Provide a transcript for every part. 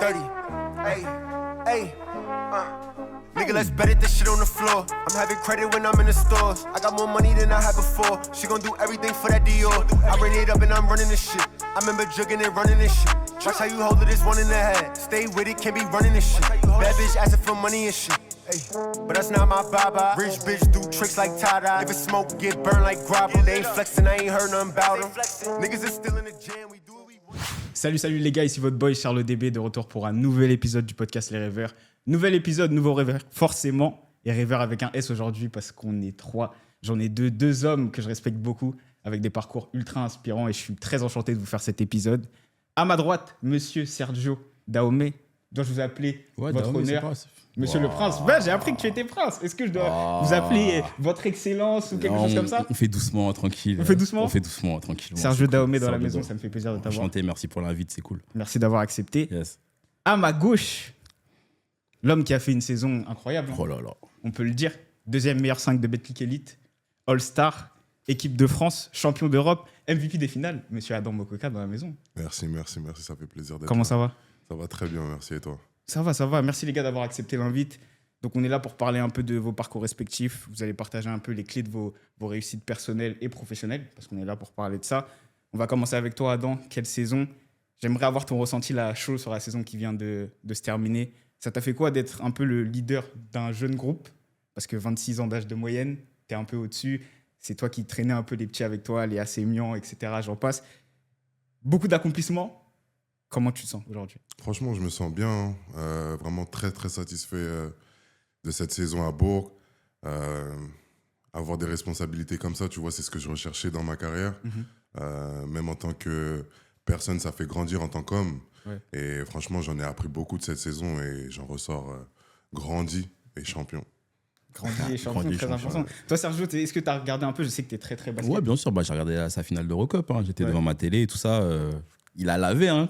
30. Hey, hey. Nigga, let's bet it, this shit on the floor. I'm having credit when I'm in the stores. I got more money than I had before. She gon' do everything for that Dior. I ran it up and I'm running this shit. I remember jugging and running this shit. Watch how you hold it, this one in the head. Stay with it, can't be running this shit. Bad bitch asking for money and shit. Ay, but that's not my baba. Rich bitch do tricks like Tada. If it smoke, get burned like gravel. They ain't flexing, I ain't heard nothing about them. Niggas is still in the jam, we do what we want. Salut les gars, ici votre boy Charles DB de retour pour un nouvel épisode du podcast Les Rêveurs. Nouvel épisode, nouveau rêveur, forcément. Et rêveur avec un S aujourd'hui parce qu'on est 3. J'en ai deux hommes que je respecte beaucoup avec des parcours ultra inspirants et je suis très enchanté de vous faire cet épisode. À ma droite, monsieur Sergio Dahomey. Dois-je vous appeler votre honneur Monsieur le Prince. Ben, j'ai appris que tu étais prince. Est-ce que je dois vous appeler votre excellence ou quelque chose comme ça? On fait doucement, tranquille. On fait doucement? On fait doucement, tranquille. Sergio Dahomey dans la maison, ça me fait plaisir de t'avoir. Enchanté, merci pour l'invite, c'est cool. Merci d'avoir accepté. Yes. À ma gauche, l'homme qui a fait une saison incroyable. Oh là là. On peut le dire. Deuxième meilleur 5 de Betclic Elite, All-Star, équipe de France, champion d'Europe, MVP des finales. Monsieur Adam Mokoka dans la maison. Merci, ça fait plaisir d'être Comment là. ça va? Ça va très bien, merci, et toi? Ça va. Merci les gars d'avoir accepté l'invite. Donc on est là pour parler un peu de vos parcours respectifs. Vous allez partager un peu les clés de vos réussites personnelles et professionnelles, parce qu'on est là pour parler de ça. On va commencer avec toi, Adam. Quelle saison? J'aimerais avoir ton ressenti là, chaud sur la saison qui vient de se terminer. Ça t'a fait quoi d'être un peu le leader d'un jeune groupe? Parce que 26 ans d'âge de moyenne, t'es un peu au-dessus. C'est toi qui traînais un peu les petits avec toi, les Assémian, etc. J'en passe. Beaucoup d'accomplissements. Comment tu te sens aujourd'hui? Franchement, je me sens bien, vraiment très très satisfait de cette saison à Bourg. Avoir des responsabilités comme ça, tu vois, c'est ce que je recherchais dans ma carrière. Même en tant que personne, ça fait grandir en tant qu'homme. Ouais. Et franchement, j'en ai appris beaucoup de cette saison et j'en ressors grandi et champion. Grandi et champion, très important. Toi, Sergio, est-ce que tu as regardé un peu? Je sais que tu es très très basket. Ouais, bien sûr, j'ai regardé sa finale d'Eurocup. J'étais devant ma télé et tout ça. Il a lavé, hein.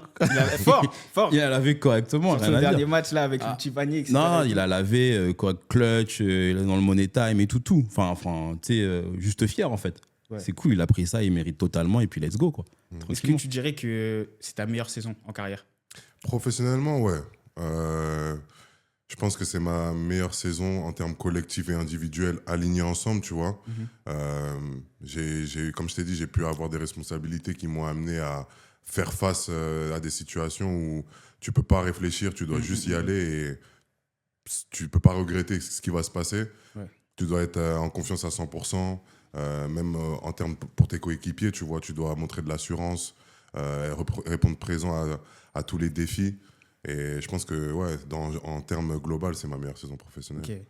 Fort. Il a lavé correctement. Sur le dernier match là avec le petit panier, etc. Non, il a lavé clutch, dans le money time et tout. Enfin, tu sais, juste fier en fait. Ouais. C'est cool, il a pris ça, il mérite totalement et puis let's go quoi. Est-ce que tu dirais que c'est ta meilleure saison en carrière? Professionnellement, ouais. Je pense que c'est ma meilleure saison en termes collectifs et individuels alignés ensemble, tu vois. Comme je t'ai dit, j'ai pu avoir des responsabilités qui m'ont amené à faire face à des situations où tu peux pas réfléchir, tu dois juste y aller et tu peux pas regretter ce qui va se passer. Ouais. Tu dois être en confiance à 100%, même en termes pour tes coéquipiers, tu vois, tu dois montrer de l'assurance, répondre présent à tous les défis. Et je pense que, ouais, en termes global, c'est ma meilleure saison professionnelle. Okay.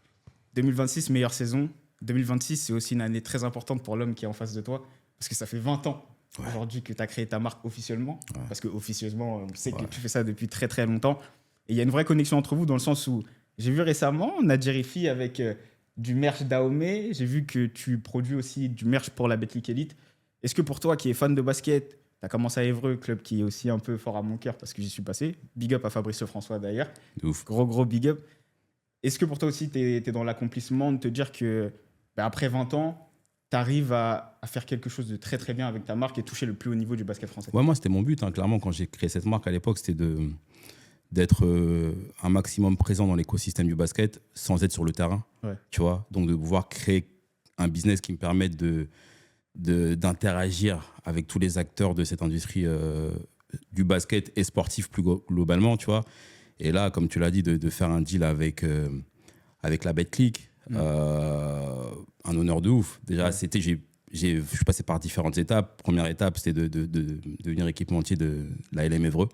2026, meilleure saison. 2026, c'est aussi une année très importante pour l'homme qui est en face de toi, parce que ça fait 20 ans aujourd'hui que tu as créé ta marque officiellement, parce qu'officieusement, on sait que tu fais ça depuis très très longtemps. Et il y a une vraie connexion entre vous dans le sens où j'ai vu récemment Nadia Rifi avec du merch Dahomey, j'ai vu que tu produis aussi du merch pour la Betclic Elite. Est-ce que pour toi qui es fan de basket, tu as commencé à Évreux, club qui est aussi un peu fort à mon cœur parce que j'y suis passé. Big up à Fabrice François d'ailleurs. Ouf. Gros big up. Est-ce que pour toi aussi, tu es dans l'accomplissement de te dire que après 20 ans, tu arrives à faire quelque chose de très très bien avec ta marque et toucher le plus haut niveau du basket français? Ouais, moi, c'était mon but. Clairement, quand j'ai créé cette marque à l'époque, c'était d'être un maximum présent dans l'écosystème du basket sans être sur le terrain. Ouais. Tu vois, donc de pouvoir créer un business qui me permette d'interagir avec tous les acteurs de cette industrie du basket et sportif plus globalement, tu vois. Et là, comme tu l'as dit, de faire un deal avec la Betclic, un honneur de ouf. Déjà, je suis passé par différentes étapes. Première étape, c'était de devenir équipementier de la LM Évreux.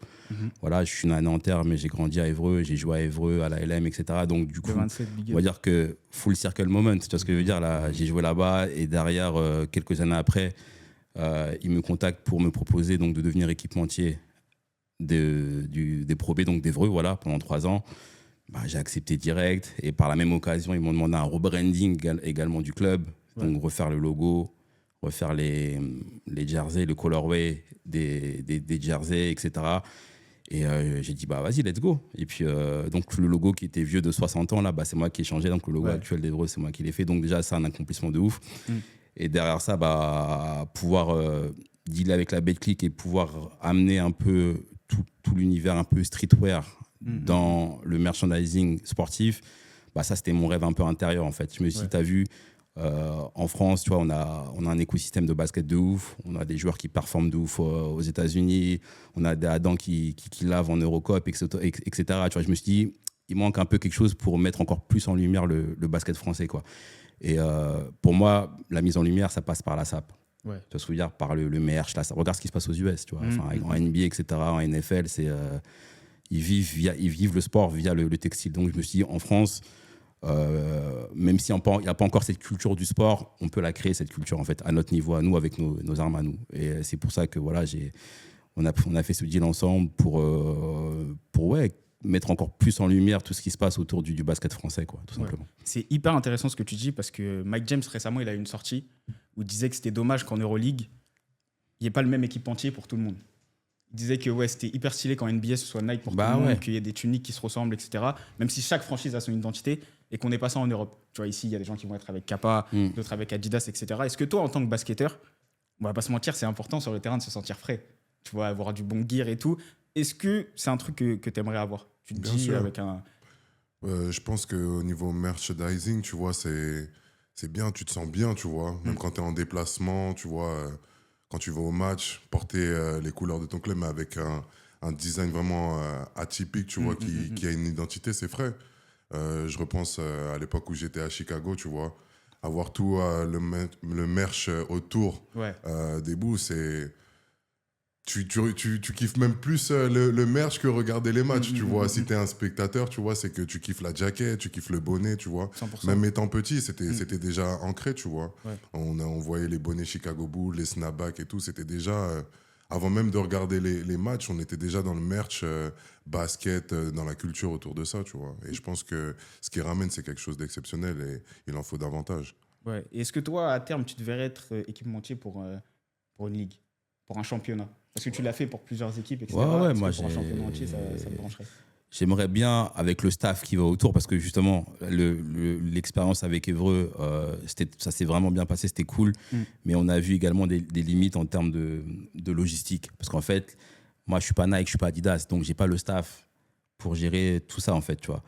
Voilà, je suis né à Nanterre, mais j'ai grandi à Évreux, j'ai joué à Évreux, à la LM, etc. Donc, du coup, on va dire que full circle moment, tu vois ce que je veux dire là, j'ai joué là-bas et derrière, quelques années après, ils me contactent pour me proposer donc, de devenir équipementier des Pro B, donc d'Évreux, voilà, pendant 3 ans. J'ai accepté direct et par la même occasion, ils m'ont demandé un rebranding également du club, donc refaire le logo, refaire les jerseys, le colorway des jerseys, etc. Et j'ai dit, vas-y, let's go. Et puis, donc, le logo qui était vieux de 60 ans, là, c'est moi qui ai changé. Donc, le logo actuel d'Évreux, c'est moi qui l'ai fait. Donc, déjà, c'est un accomplissement de ouf. Et derrière ça, pouvoir dealer avec la Betclic et pouvoir amener un peu tout l'univers un peu streetwear dans le merchandising sportif, bah ça, c'était mon rêve un peu intérieur, en fait. Je me suis dit, tu as vu, en France, tu vois, on a un écosystème de basket de ouf, on a des joueurs qui performent de ouf aux États-Unis, on a des Adam qui lavent en Eurocup, etc. Tu vois, je me suis dit, il manque un peu quelque chose pour mettre encore plus en lumière le basket français, quoi. Et pour moi, la mise en lumière, ça passe par la SAP. Ouais. Tu vois ce que je veux dire, par le merch. Là, regarde ce qui se passe aux US, tu vois. En NBA, etc., en NFL, ils vivent le sport via le textile. Donc, je me suis dit, en France, même s'il n'y a pas encore cette culture du sport, on peut la créer, cette culture, en fait, à notre niveau, à nous, avec nos armes à nous. Et c'est pour ça que, voilà, on a fait ce deal ensemble pour mettre encore plus en lumière tout ce qui se passe autour du basket français, quoi, tout simplement. C'est hyper intéressant ce que tu dis parce que Mike James, récemment, il a eu une sortie où il disait que c'était dommage qu'en Euroleague, il n'y ait pas le même équipementier pour tout le monde. Il disait que c'était hyper stylé quand NBA, ce soit Nike pour tout le monde, qu'il y ait des tuniques qui se ressemblent, etc. Même si chaque franchise a son identité et qu'on n'est pas ça en Europe. Tu vois, ici, il y a des gens qui vont être avec Kappa, d'autres avec Adidas, etc. Est-ce que toi, en tant que basketteur, on va pas se mentir, c'est important sur le terrain de se sentir frais. Tu vois, avoir du bon gear et tout. Est-ce que c'est un truc que tu aimerais avoir? Tu te Bien dis sûr. avec un... Je pense qu'au niveau merchandising, tu vois, c'est bien, tu te sens bien, tu vois. Même quand tu es en déplacement, tu vois, quand tu vas au match, porter les couleurs de ton club, mais avec un design vraiment atypique, tu vois, qui a une identité, c'est frais. Je repense à l'époque où j'étais à Chicago, tu vois. Avoir tout le merch autour des bouts, c'est... Tu kiffes même plus le merch que regarder les matchs, tu vois. Si t'es un spectateur, tu vois, c'est que tu kiffes la jaquette, tu kiffes le bonnet, tu vois. 100%. Même étant petit, c'était déjà ancré, tu vois. Ouais. On voyait les bonnets Chicago Bulls, les snapbacks et tout. C'était déjà... avant même de regarder les matchs, on était déjà dans le merch basket, dans la culture autour de ça, tu vois. Et je pense que ce qui ramène, c'est quelque chose d'exceptionnel et il en faut davantage. Ouais. Et est-ce que toi, à terme, tu te verrais être équipementier pour une ligue, pour un championnat? Parce que tu l'as fait pour plusieurs équipes, etc. Ouais, Est-ce moi, que pour un championnat entier, ça te brancherait? J'aimerais bien, avec le staff qui va autour, parce que justement, l'expérience avec Évreux, ça s'est vraiment bien passé, c'était cool. Mais on a vu également des limites en termes de logistique. Parce qu'en fait, moi, je ne suis pas Nike, je ne suis pas Adidas, donc je n'ai pas le staff pour gérer tout ça, en fait, tu vois.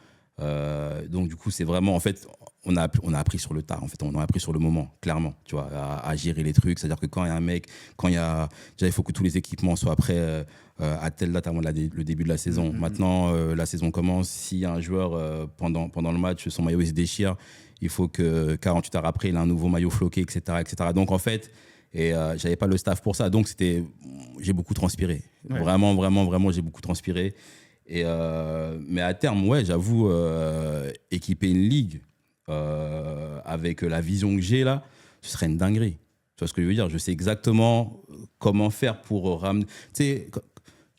Donc, du coup, c'est vraiment, en fait, on a appris sur le tas, en fait, on a appris sur le moment, clairement, tu vois, à gérer les trucs. C'est-à-dire que quand il y a un mec, déjà, il faut que tous les équipements soient prêts à telle date avant le début de la saison. Maintenant, la saison commence. S'il y a un joueur pendant le match, son maillot il se déchire, il faut que 48 heures après, il a un nouveau maillot floqué, etc., etc. Donc, en fait, j'avais pas le staff pour ça. Donc, j'ai beaucoup transpiré. Ouais. Vraiment, j'ai beaucoup transpiré. Mais à terme, ouais, j'avoue, équiper une ligue avec la vision que j'ai là, ce serait une dinguerie. Tu vois ce que je veux dire? Je sais exactement comment faire pour ramener. Tu sais,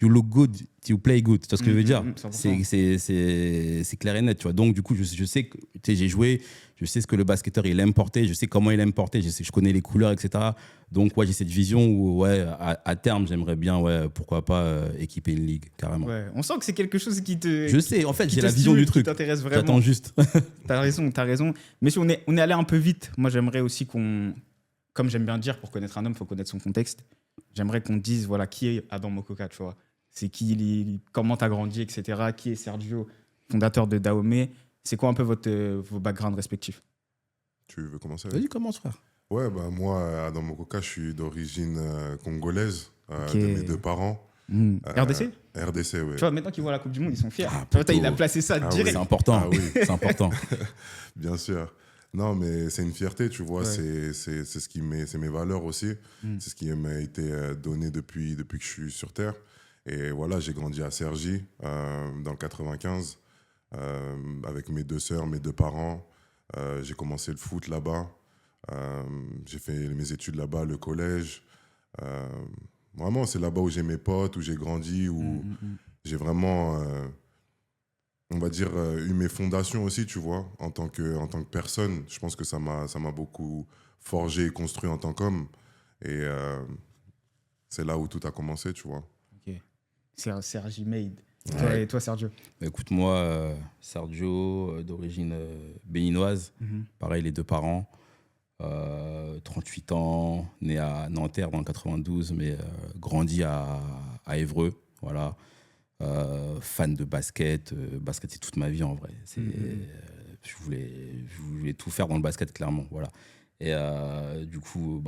you look good, you play good. Tu vois ce que je veux dire? C'est clair et net. Tu vois. Donc, du coup, je sais que j'ai joué, je sais ce que le basketteur il aime porter, je sais comment il aime porter, je connais les couleurs, etc. Donc, ouais, j'ai cette vision où, ouais, à terme, j'aimerais bien, ouais, pourquoi pas équiper une ligue, carrément. Ouais, on sent que c'est quelque chose qui te. Je sais, en fait, j'ai la vision du truc. Qui t'intéresse vraiment. J'attends juste. T'as raison. Mais si on est allé un peu vite, moi, j'aimerais aussi comme j'aime bien dire, pour connaître un homme, il faut connaître son contexte. J'aimerais qu'on dise, voilà, qui est Adam Mokoka, tu vois. C'est qui, comment t'as grandi, etc. Qui est Sergio, fondateur de Dahomey. C'est quoi un peu vos backgrounds respectifs? Tu veux commencer? Vas-y, commence, frère. Ouais, bah moi, Adam Mokoka, je suis d'origine congolaise, de mes deux parents. RDC? RDC, oui. Tu vois, maintenant qu'ils voient la Coupe du Monde, ils sont fiers. Il a placé ça direct. Oui. C'est important. Ah, oui. C'est important. Bien sûr. Non, mais c'est une fierté, tu vois. Ouais. C'est mes valeurs aussi. C'est ce qui m'a été donné depuis que je suis sur Terre. Et voilà, j'ai grandi à Cergy, dans le 95, avec mes deux sœurs, mes deux parents. J'ai commencé le foot là-bas. J'ai fait mes études là-bas, le collège. Vraiment, c'est là-bas où j'ai mes potes, où j'ai grandi, où j'ai vraiment, on va dire, eu mes fondations aussi, tu vois, en tant que personne. Je pense que ça m'a beaucoup forgé et construit en tant qu'homme. Et c'est là où tout a commencé, tu vois. Ok. C'est Sergi Made. Ouais. Et toi, Sergio? Écoute, moi, Sergio, d'origine béninoise. Pareil, les deux parents. 38 ans, né à Nanterre dans le 92, mais grandi à Évreux. Voilà. fan de basket. Basket, c'est toute ma vie en vrai. Je voulais tout faire dans le basket, clairement. Voilà. Et du coup,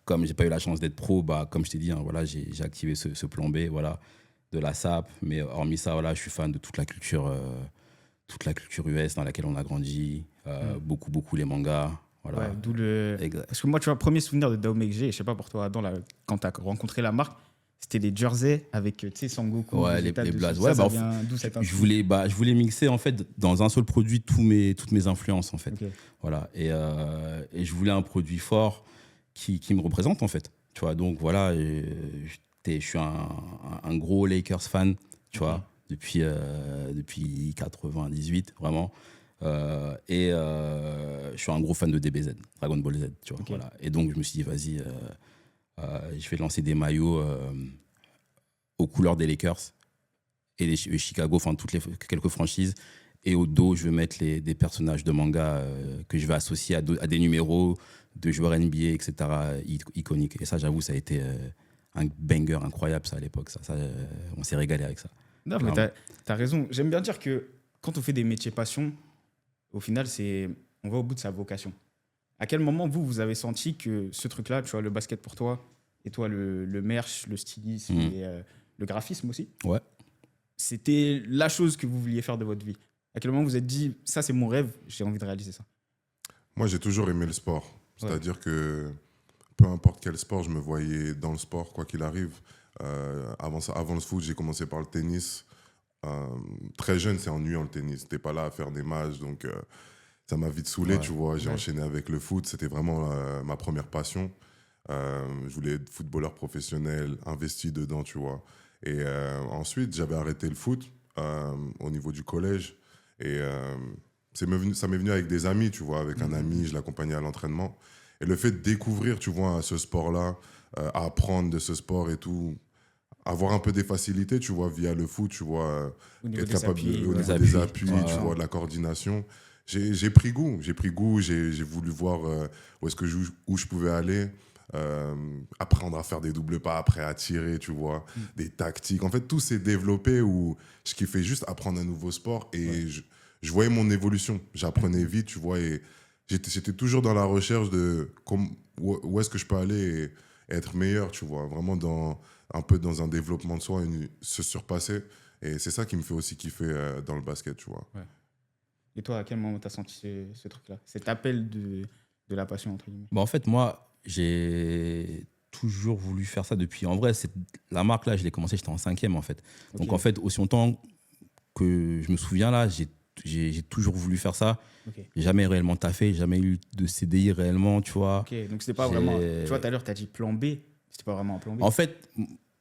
comme j'ai pas eu la chance d'être pro, comme je t'ai dit, hein, voilà, j'ai activé ce plan B, voilà, de la SAP. Mais hormis ça, voilà, je suis fan de toute la culture US dans laquelle on a grandi. Beaucoup les mangas. Voilà. Ouais, d'où le... Exact. Parce que moi, tu vois, premier souvenir de Dao Meiji, je sais pas pour toi, Adam, là, quand tu as rencontré la marque, c'était les jerseys avec, tu sais, Sangoku. Ouais, les Vegeta dessus. blazes. Ça, Ouais, ça vient d'où cette je voulais mixer, en fait, dans un seul produit toutes mes influences, en fait. Ok. Voilà. Et je voulais un produit fort qui me représente, en fait. Tu vois, donc voilà, je suis un gros Lakers fan, tu vois, depuis 98, vraiment. Et je suis un gros fan de DBZ, Dragon Ball Z, tu vois. Ok. Voilà. Et donc, je me suis dit, vas-y, je vais lancer des maillots aux couleurs des Lakers et les Chicago, enfin, quelques franchises. Et au dos, je vais mettre des personnages de manga que je vais associer à des numéros de joueurs NBA, etc., iconiques. Et ça, j'avoue, ça a été un banger incroyable, ça, à l'époque. Ça, on s'est régalé avec ça. Non, mais t'as raison. J'aime bien dire que quand on fait des métiers passion, au final, on va au bout de sa vocation. À quel moment, vous avez senti que ce truc-là, tu vois, le basket pour toi, et toi, le merch, le stylisme et le graphisme aussi, Ouais. c'était la chose que vous vouliez faire de votre vie? À quel moment vous vous êtes dit, ça, c'est mon rêve, j'ai envie de réaliser ça? Moi, j'ai toujours aimé le sport. C'est-à-dire que peu importe quel sport, je me voyais dans le sport, quoi qu'il arrive. Avant le foot, j'ai commencé par le tennis. Très jeune, c'est ennuyant le tennis. T'es pas là à faire des matchs, donc ça m'a vite saoulé, tu vois. J'ai enchaîné avec le foot. C'était vraiment ma première passion. Je voulais être footballeur professionnel, investi dedans, tu vois. Et ensuite, j'avais arrêté le foot au niveau du collège. Et ça m'est venu avec des amis, tu vois. Avec un ami, je l'accompagnais à l'entraînement. Et le fait de découvrir, tu vois, ce sport-là, apprendre de ce sport et tout, avoir un peu des facilités, tu vois, via le foot, tu vois, être capable au niveau des appuis, tu vois, de la coordination. J'ai pris goût, j'ai voulu voir où je pouvais aller, apprendre à faire des doubles pas, après à tirer, tu vois, des tactiques. En fait, tout s'est développé où je kiffais juste apprendre un nouveau sport et je voyais mon évolution. J'apprenais vite, tu vois, et j'étais toujours dans la recherche de où est-ce que je peux aller et être meilleur, tu vois, vraiment un peu dans un développement de soi, se surpasser. Et c'est ça qui me fait aussi kiffer dans le basket, tu vois. Ouais. Et toi, à quel moment tu as senti ce truc-là, cet appel de la passion, entre guillemets? En fait, moi, j'ai toujours voulu faire ça depuis. En vrai, la marque, là, je l'ai commencé, j'étais en 5e, en fait. Donc, en fait, aussi longtemps que je me souviens, là, j'ai toujours voulu faire ça. J'ai jamais réellement taffé, jamais eu de CDI réellement, tu vois. Ok, donc c'était pas vraiment... Tu vois, tout à l'heure, tu as dit plan B. C'était pas vraiment un plan B. En fait,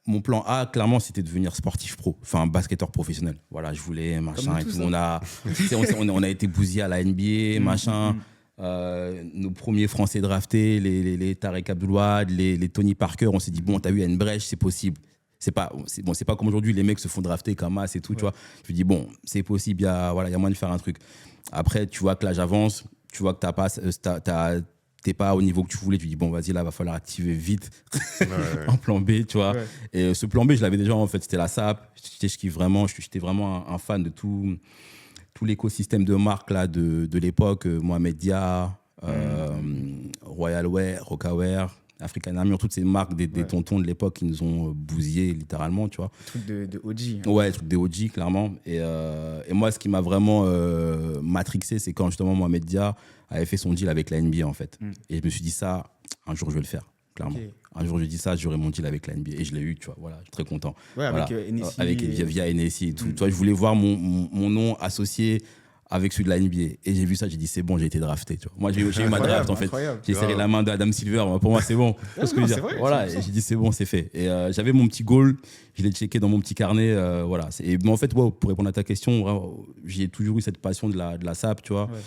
mon plan A, clairement, c'était de devenir sportif pro, enfin basketteur professionnel. Voilà, je voulais, machin et tout. On a été bousillés à la NBA, machin. Nos premiers Français draftés, les Tarek Abdelouad, les Tony Parker, on s'est dit, bon, t'as vu, il y a une brèche, c'est possible. C'est pas comme aujourd'hui, les mecs se font drafter comme as et tout, tu vois. Je me dis, bon, c'est possible, il y a moyen de faire un truc. Après, tu vois que l'âge avance, tu vois que t'es pas au niveau que tu voulais, tu dis, bon, vas-y, là, va falloir activer vite un plan B, tu vois. Ouais. Et ce plan B, je l'avais déjà, en fait, c'était la SAP. J'étais vraiment un fan de tout l'écosystème de marques là, de l'époque, Mohamed Dia, Royal Wear, Rockaware, African Armure, toutes ces marques des tontons de l'époque qui nous ont bousillés littéralement, tu vois. Truc de OG. Hein. Ouais, truc de OG, clairement. Et moi, ce qui m'a vraiment matrixé, c'est quand justement Mohamed Dia avait fait son deal avec la NBA, en fait. Et je me suis dit, ça, un jour, je vais le faire, clairement. Okay. Un jour, je dis ça, j'aurai mon deal avec la NBA. Et je l'ai eu, tu vois. Voilà, je suis très content. Ouais, voilà. avec NSI. Via NSI et tout. Tu vois, je voulais voir mon nom associé avec celui de la NBA. Et j'ai vu ça, j'ai dit, c'est bon, j'ai été drafté. Tu vois. Moi, j'ai eu ma draft, en fait. J'ai serré la main d'Adam Silver. Pour moi, c'est bon. Voilà, et j'ai dit, c'est bon, c'est fait. Et j'avais mon petit goal, je l'ai checké dans mon petit carnet. Voilà. Et en fait, pour répondre à ta question, j'ai toujours eu cette passion de la SAP, tu vois. Ouais.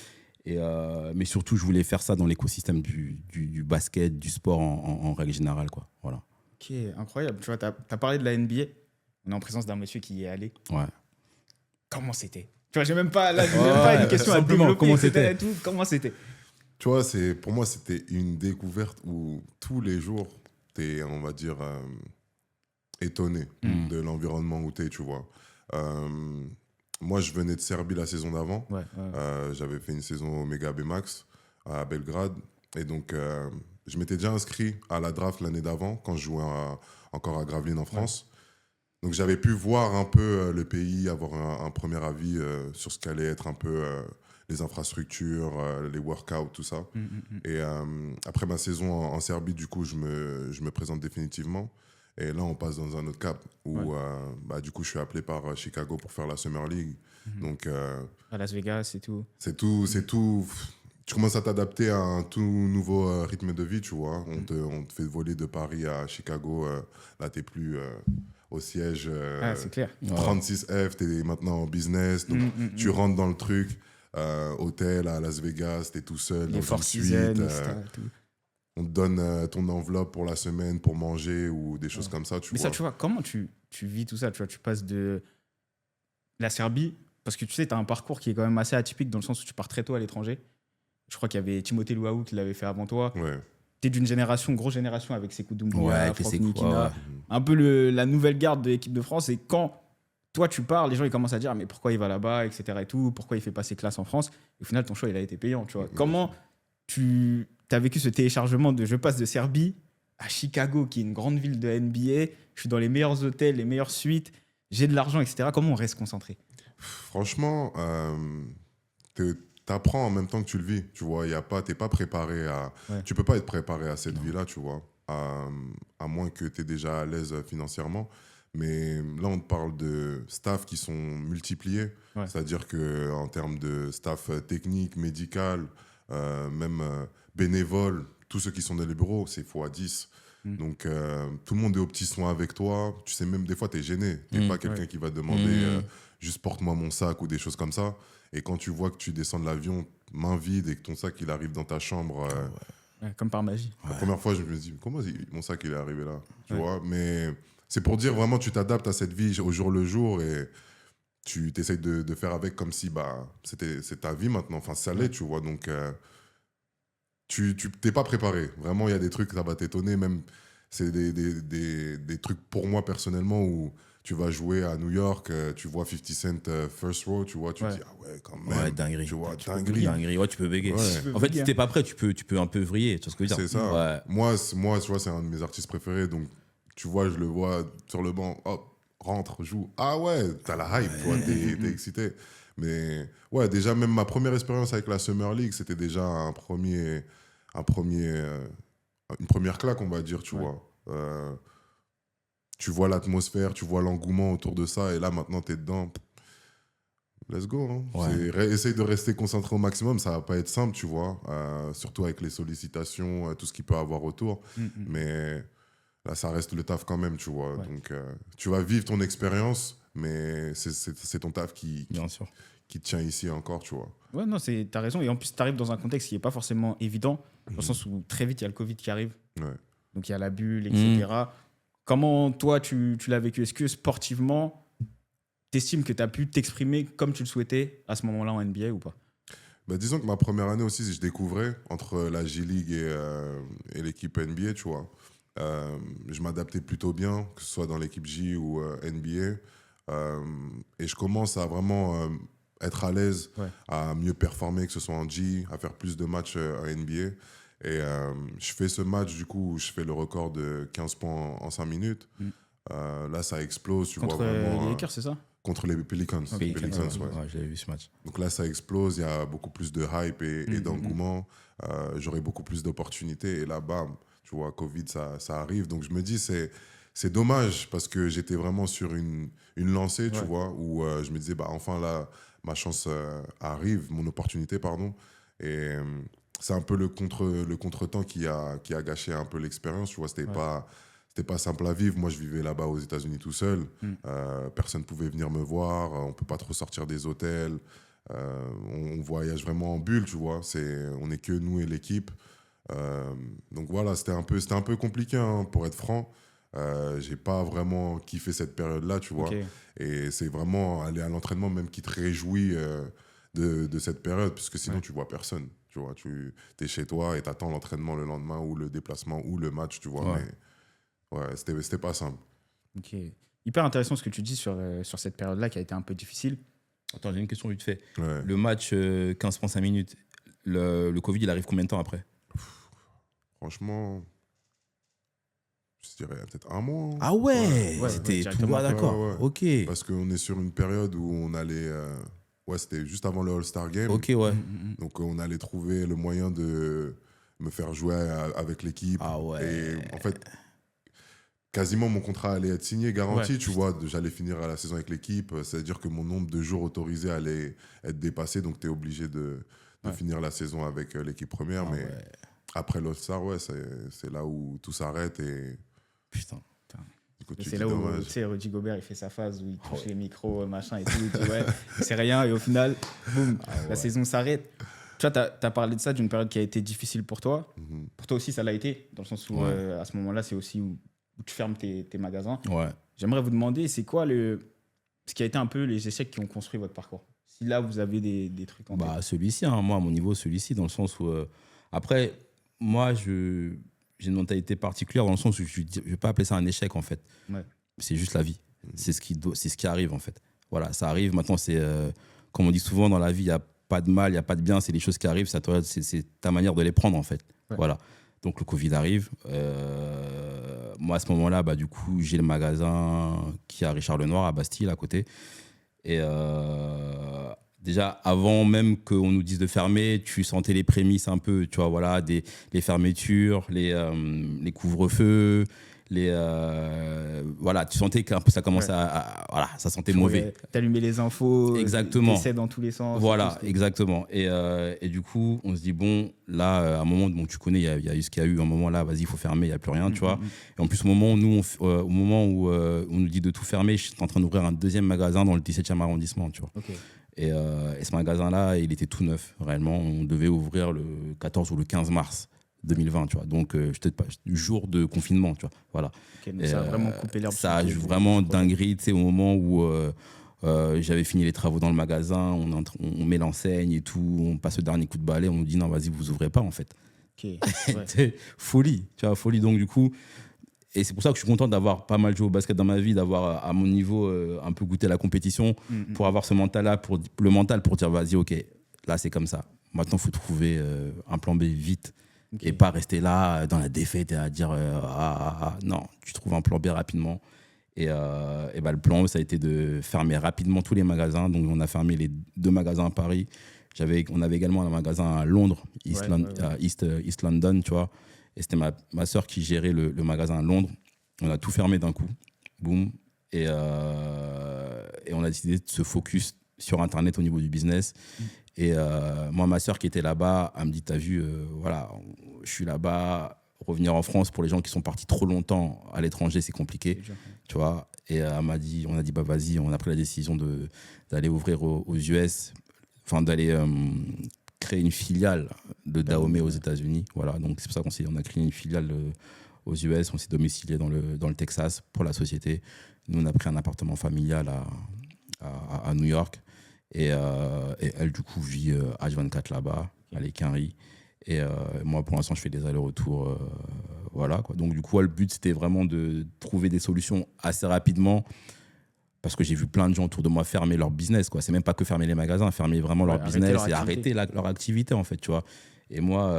Mais surtout, je voulais faire ça dans l'écosystème du basket, du sport en règle générale, quoi. Voilà. Ok, incroyable. Tu vois, t'as parlé de la NBA. On est en présence d'un monsieur qui y est allé. Ouais. Comment c'était? Tu vois, j'ai même pas une question à développer. Comment c'était? Comment c'était? Tu vois, pour moi, c'était une découverte où tous les jours, t'es, on va dire, étonné de l'environnement où t'es, tu vois. Moi, je venais de Serbie la saison d'avant. Ouais, ouais. J'avais fait une saison Omega BMAX à Belgrade. Et donc, je m'étais déjà inscrit à la draft l'année d'avant, quand je jouais encore à Gravelines en France. Donc, j'avais pu voir un peu le pays, avoir un premier avis sur ce qu'allait être un peu les infrastructures, les workouts, tout ça. Et après ma saison en Serbie, du coup, je me présente définitivement. Et là, on passe dans un autre cap où, du coup, je suis appelé par Chicago pour faire la Summer League. Donc, À Las Vegas et tout. c'est tout. Tu commences à t'adapter à un tout nouveau rythme de vie, tu vois. On te fait voler de Paris à Chicago. Là, t'es plus au siège C'est clair. 36F, t'es maintenant en business. Donc, tu rentres dans le truc. Hôtel à Las Vegas, t'es tout seul Les dans Four une Seasons, suite. etc. et tout. On te donne ton enveloppe pour la semaine pour manger ou des choses comme ça, tu Mais vois. ça, tu vois, comment tu vis tout ça? Tu vois, tu passes de la Serbie, parce que tu sais, tu as un parcours qui est quand même assez atypique dans le sens où tu pars très tôt à l'étranger. Je crois qu'il y avait Timothée Luaou qui l'avait fait avant toi. Ouais. Tu es d'une génération, grosse génération avec Sékou Doumbouya, Ouais, avec les Franck Sékou, Nikina. ouais. Un peu la nouvelle garde de l'équipe de France. Et quand toi, tu pars, les gens ils commencent à dire mais pourquoi il va là-bas, etc. et tout, pourquoi il fait pas ses classes en France. Et au final, ton choix, il a été payant. Tu vois. Comment tu as vécu ce téléchargement de je passe de Serbie à Chicago, qui est une grande ville de NBA, je suis dans les meilleurs hôtels, les meilleures suites, j'ai de l'argent, etc. Comment on reste concentré? Franchement, t'apprends en même temps que tu le vis, tu vois. T'es pas préparé à... Ouais. Tu peux pas être préparé à cette vie-là, tu vois. À moins que tu es déjà à l'aise financièrement. Mais là, on te parle de staff qui sont multipliés. Ouais. C'est-à-dire qu'en termes de staff technique, médical, même bénévole, tous ceux qui sont dans les bureaux, c'est x10. Donc, tout le monde est aux petits soins avec toi. Tu sais, même des fois, tu es gêné. Tu n'es pas quelqu'un qui va demander juste porte-moi mon sac ou des choses comme ça. Et quand tu vois que tu descends de l'avion, main vide, et que ton sac il arrive dans ta chambre, Ouais, comme par magie. la première fois, je me dis comment mon sac il est arrivé là, tu vois. Mais c'est pour dire vraiment, tu t'adaptes à cette vie au jour le jour et tu t'essayes de faire avec comme si c'est ta vie maintenant. Enfin, ça l'est, tu vois. Donc, tu t'es pas préparé. Vraiment, il y a des trucs, ça va t'étonner. Même, c'est des trucs pour moi personnellement où tu vas jouer à New York, tu vois 50 Cent First Row, tu vois, tu te dis, ah ouais, quand même. Ouais, dinguerie. Tu vois, Tu peux dinguerie. dinguerie. Ouais, tu peux bégayer. Ouais. En fait, si t'es pas prêt, tu peux un peu vriller. Tu vois ce que je veux dire? C'est ça. Ouais. Moi, tu vois, c'est un de mes artistes préférés. Donc, tu vois, je le vois sur le banc. Hop, rentre, joue. Ah ouais, t'as la hype, toi, t'es excité. Mais ouais, déjà, même ma première expérience avec la Summer League, c'était déjà une première claque, on va dire, tu vois. Tu vois l'atmosphère, tu vois l'engouement autour de ça. Et là, maintenant, t'es dedans. Let's go. Hein. Ouais. Essaye de rester concentré au maximum. Ça va pas être simple, tu vois. Surtout avec les sollicitations, tout ce qu'il peut avoir autour. Mais là, ça reste le taf quand même, tu vois. Ouais. Donc, tu vas vivre ton expérience, mais c'est ton taf Bien sûr. qui te tient ici encore, tu vois. Ouais, non, t'as raison. Et en plus, t'arrives dans un contexte qui n'est pas forcément évident, dans le sens où très vite, il y a le Covid qui arrive. Ouais. Donc, il y a la bulle, etc. Comment, toi, tu l'as vécu? Est-ce que sportivement, t'estimes que tu as pu t'exprimer comme tu le souhaitais à ce moment-là en NBA ou pas? Bah, disons que ma première année aussi, je découvrais entre la G-League et l'équipe NBA, tu vois. Je m'adaptais plutôt bien, que ce soit dans l'équipe J ou NBA. Et je commence à vraiment être à l'aise, à mieux performer, que ce soit en G, à faire plus de matchs en NBA. Et je fais ce match, du coup, où je fais le record de 15 points en 5 minutes. Là, ça explose, tu Contre vois vraiment. les Lakers, c'est ça? Contre les Pelicans. Ouais, Ouais. j'avais vu ce match. Donc là, ça explose, il y a beaucoup plus de hype et d'engouement. J'aurai beaucoup plus d'opportunités. Et là, bam, tu vois, Covid, ça arrive. Donc je me dis, c'est dommage parce que j'étais vraiment sur une lancée, tu vois, où je me disais, bah, enfin là, ma chance arrive, mon opportunité, pardon. Et c'est un peu le contretemps qui a gâché un peu l'expérience, tu vois. C'était pas simple à vivre. Moi, je vivais là-bas aux États-Unis tout seul. Personne ne pouvait venir me voir. On ne peut pas trop sortir des hôtels. On voyage vraiment en bulle, tu vois. On n'est que nous et l'équipe. Donc voilà, c'était un peu compliqué, hein, pour être franc. J'ai pas vraiment kiffé cette période-là, tu vois. Et c'est vraiment aller à l'entraînement même qui te réjouit de cette période, puisque sinon tu vois personne. Tu vois, tu es chez toi et tu attends l'entraînement le lendemain ou le déplacement ou le match, tu vois. Mais ouais, c'était pas simple. Ok. Hyper intéressant ce que tu dis sur cette période-là qui a été un peu difficile. Attends, j'ai une question vite fait. Ouais. Le match 15 points 5 minutes, le Covid, il arrive combien de temps après? Franchement, je dirais peut-être un mois. Hein. Ah ouais, Ouais, c'était tout directement. droit, d'accord. Ouais, ouais. Ok. Parce qu'on est sur une période où on allait. Ouais, c'était juste avant le All-Star Game. Ok, ouais. Donc on allait trouver le moyen de me faire jouer avec l'équipe. Ah ouais. Et en fait, quasiment mon contrat allait être signé, garanti, Ouais. tu vois. J'allais finir la saison avec l'équipe. C'est-à-dire que mon nombre de jours autorisés allait être dépassé. Donc tu es obligé de finir la saison avec l'équipe première. Ah mais ouais. après l'All-Star, ouais, c'est là où tout s'arrête. Et Putain. du coup, Et tu c'est dis là où dommage. tu sais, Rudy Gobert il fait sa phase où il touche les micros, machin et tout. Il dit, ouais, c'est rien. Et au final, boum, la saison s'arrête. Tu vois, tu as parlé de ça, d'une période qui a été difficile pour toi. Mhm. Pour toi aussi, ça l'a été, dans le sens où à ce moment-là, c'est aussi où tu fermes tes magasins. Ouais. J'aimerais vous demander, c'est quoi ce qui a été un peu les échecs qui ont construit votre parcours? Si là, vous avez des trucs en tête. Bah, celui-ci, hein, moi, à mon niveau, celui-ci, dans le sens où. Après, moi, j'ai une mentalité particulière dans le sens où je ne vais pas appeler ça un échec, en fait. Ouais. C'est juste la vie. C'est ce qui arrive, en fait. Voilà, ça arrive. Maintenant, c'est. Comme on dit souvent dans la vie, il n'y a pas de mal, il n'y a pas de bien, c'est les choses qui arrivent, c'est ta manière de les prendre, en fait. Ouais. Voilà. Donc, le Covid arrive. Moi, à ce moment-là, bah, du coup, j'ai le magasin qui est à Richard-Lenoir, à Bastille, à côté. Et déjà, avant même qu'on nous dise de fermer, tu sentais les prémices un peu, tu vois, voilà, les fermetures, les couvre-feux, voilà, tu sentais qu'un peu ça commençait voilà, ça sentait mauvais. T'allumais les infos, Exactement. t'essais dans tous les sens. Voilà, exactement. Et du coup, on se dit, bon, là, à un moment, bon, tu connais, il y a eu ce qu'il y a eu, à un moment là, vas-y, il faut fermer, il n'y a plus rien, tu vois. Et en plus, au moment où on nous dit de tout fermer, je suis en train d'ouvrir un deuxième magasin dans le 17e arrondissement, tu vois. Ok. Et ce magasin-là, il était tout neuf, réellement. On devait ouvrir le 14 ou le 15 mars 2020, tu vois. Donc, jour de confinement, tu vois. Voilà. Ok, donc Et, ça a vraiment coupé l'herbe. ça a vraiment dinguerie, tu sais, au moment où j'avais fini les travaux dans le magasin, on met l'enseigne et tout, on passe le dernier coup de balai, on nous dit non, vas-y, vous ouvrez pas, en fait. Ok, ouais. Folie, tu vois, folie. Donc, du coup, et c'est pour ça que je suis content d'avoir pas mal joué au basket dans ma vie, d'avoir à mon niveau un peu goûté la compétition, pour avoir ce mental-là, le mental pour dire vas-y, ok, là c'est comme ça. Maintenant, il faut trouver un plan B vite et pas rester là dans la défaite et à dire non, tu trouves un plan B rapidement. Et bah, le plan, ça a été de fermer rapidement tous les magasins. Donc, on a fermé les 2 magasins à Paris. On avait également un magasin à Londres, East London, tu vois. Et c'était ma soeur qui gérait le magasin à Londres. On a tout fermé d'un coup. Boum. Et on a décidé de se focus sur Internet au niveau du business. Et moi, ma soeur qui était là-bas, elle me dit, t'as vu, voilà, je suis là-bas. Revenir en France, pour les gens qui sont partis trop longtemps à l'étranger, c'est compliqué. Tu vois. Et on a dit, bah vas-y, on a pris la décision d'aller ouvrir aux US, enfin d'aller créer une filiale de Dahomey aux États-Unis. Voilà, donc c'est pour ça qu'on a créé une filiale aux US, on s'est domicilié dans le Texas pour la société. Nous, on a pris un appartement familial à New York. Et elle, du coup, vit H24 là-bas, à l'Équinry. Et moi, pour l'instant, je fais des allers-retours. Voilà, quoi. Donc, du coup, le but, c'était vraiment de trouver des solutions assez rapidement. Parce que j'ai vu plein de gens autour de moi fermer leur business, quoi. C'est même pas que fermer les magasins, fermer vraiment leur business et arrêter leur activité, en fait, tu vois. Et moi,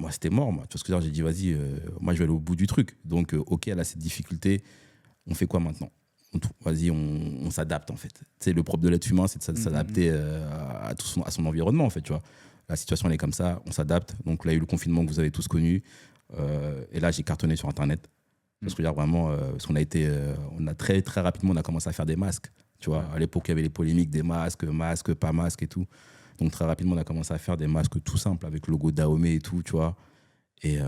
c'était mort, moi. Tu vois ce que je veux dire ? J'ai dit, vas-y, moi, je vais aller au bout du truc. Donc, OK, elle a cette difficulté. On fait quoi maintenant ? Vas-y, on s'adapte, en fait. Tu sais, le propre de l'être humain, c'est de s'adapter à son environnement, en fait, tu vois. La situation, elle est comme ça, on s'adapte. Donc là, il y a eu le confinement que vous avez tous connu. Et là, j'ai cartonné sur Internet. Parce que vraiment, parce qu'on a très, très rapidement, on a commencé à faire des masques. Tu vois, à l'époque, il y avait les polémiques des masques, pas masques et tout. Donc très rapidement, on a commencé à faire des masques tout simples avec le logo Dahomey et tout, tu vois. Et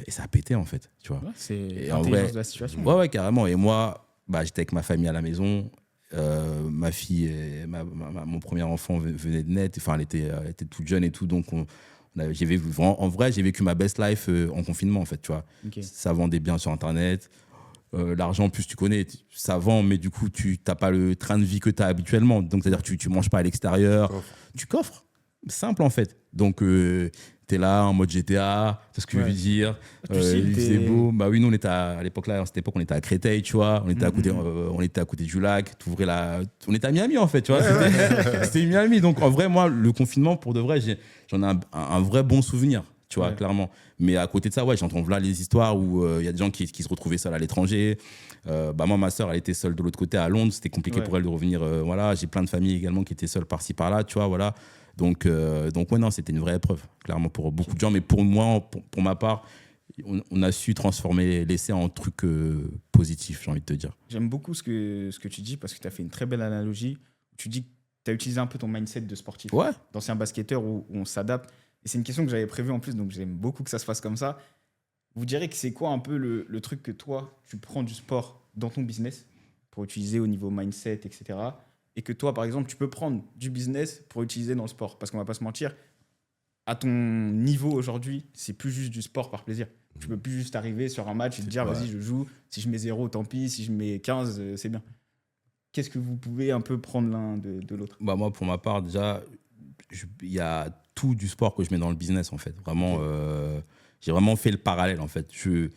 ça a pété, en fait, tu vois. Ouais, c'est l'intelligence de la situation. Ouais, carrément. Et moi, bah, j'étais avec ma famille à la maison. Ma fille, mon premier enfant venait de naître. Enfin, elle était toute jeune et tout. Donc, en vrai, j'ai vécu ma best life en confinement, en fait, tu vois. Okay. Ça vendait bien sur Internet. L'argent, en plus, tu connais, ça vend, mais du coup, tu n'as pas le train de vie que tu as habituellement. Donc, c'est-à-dire que tu ne manges pas à l'extérieur. Tu coffres. Simple, en fait. Donc, tu t'es là en mode GTA, c'est ce que je veux dire. Il faisait beau. Bah oui, nous, on était à l'époque là, à cette époque, on était à Créteil, tu vois. On était à côté du lac. On était à Miami, en fait, tu vois. C'était Miami. Donc, en vrai, moi, le confinement, pour de vrai, j'en ai un vrai bon souvenir, tu vois, clairement. Mais à côté de ça, ouais, j'entends là les histoires où il y a des gens qui se retrouvaient seuls à l'étranger. Moi, ma sœur, elle était seule de l'autre côté à Londres. C'était compliqué pour elle de revenir. Voilà, j'ai plein de familles également qui étaient seules par-ci, par-là, tu vois, voilà. Donc ouais, non, c'était une vraie épreuve, clairement, pour beaucoup de gens. Mais pour moi, pour ma part, on a su transformer l'essai en truc positif, j'ai envie de te dire. J'aime beaucoup ce que tu dis parce que tu as fait une très belle analogie. Tu dis que tu as utilisé un peu ton mindset de sportif, d'ancien basketteur où on s'adapte. Et c'est une question que j'avais prévue en plus, donc j'aime beaucoup que ça se fasse comme ça. Vous direz que c'est quoi un peu le truc que toi, tu prends du sport dans ton business pour utiliser au niveau mindset, etc. Et que toi, par exemple, tu peux prendre du business pour utiliser dans le sport. Parce qu'on va pas se mentir, à ton niveau aujourd'hui, c'est plus juste du sport par plaisir. Tu peux plus juste arriver sur un match et te dire, vas-y, je joue. Si je mets 0, tant pis. Si je mets 15, c'est bien. Qu'est-ce que vous pouvez un peu prendre l'un de l'autre ? Bah moi, pour ma part, déjà, il y a tout du sport que je mets dans le business, en fait. Vraiment, j'ai vraiment fait le parallèle, en fait. Je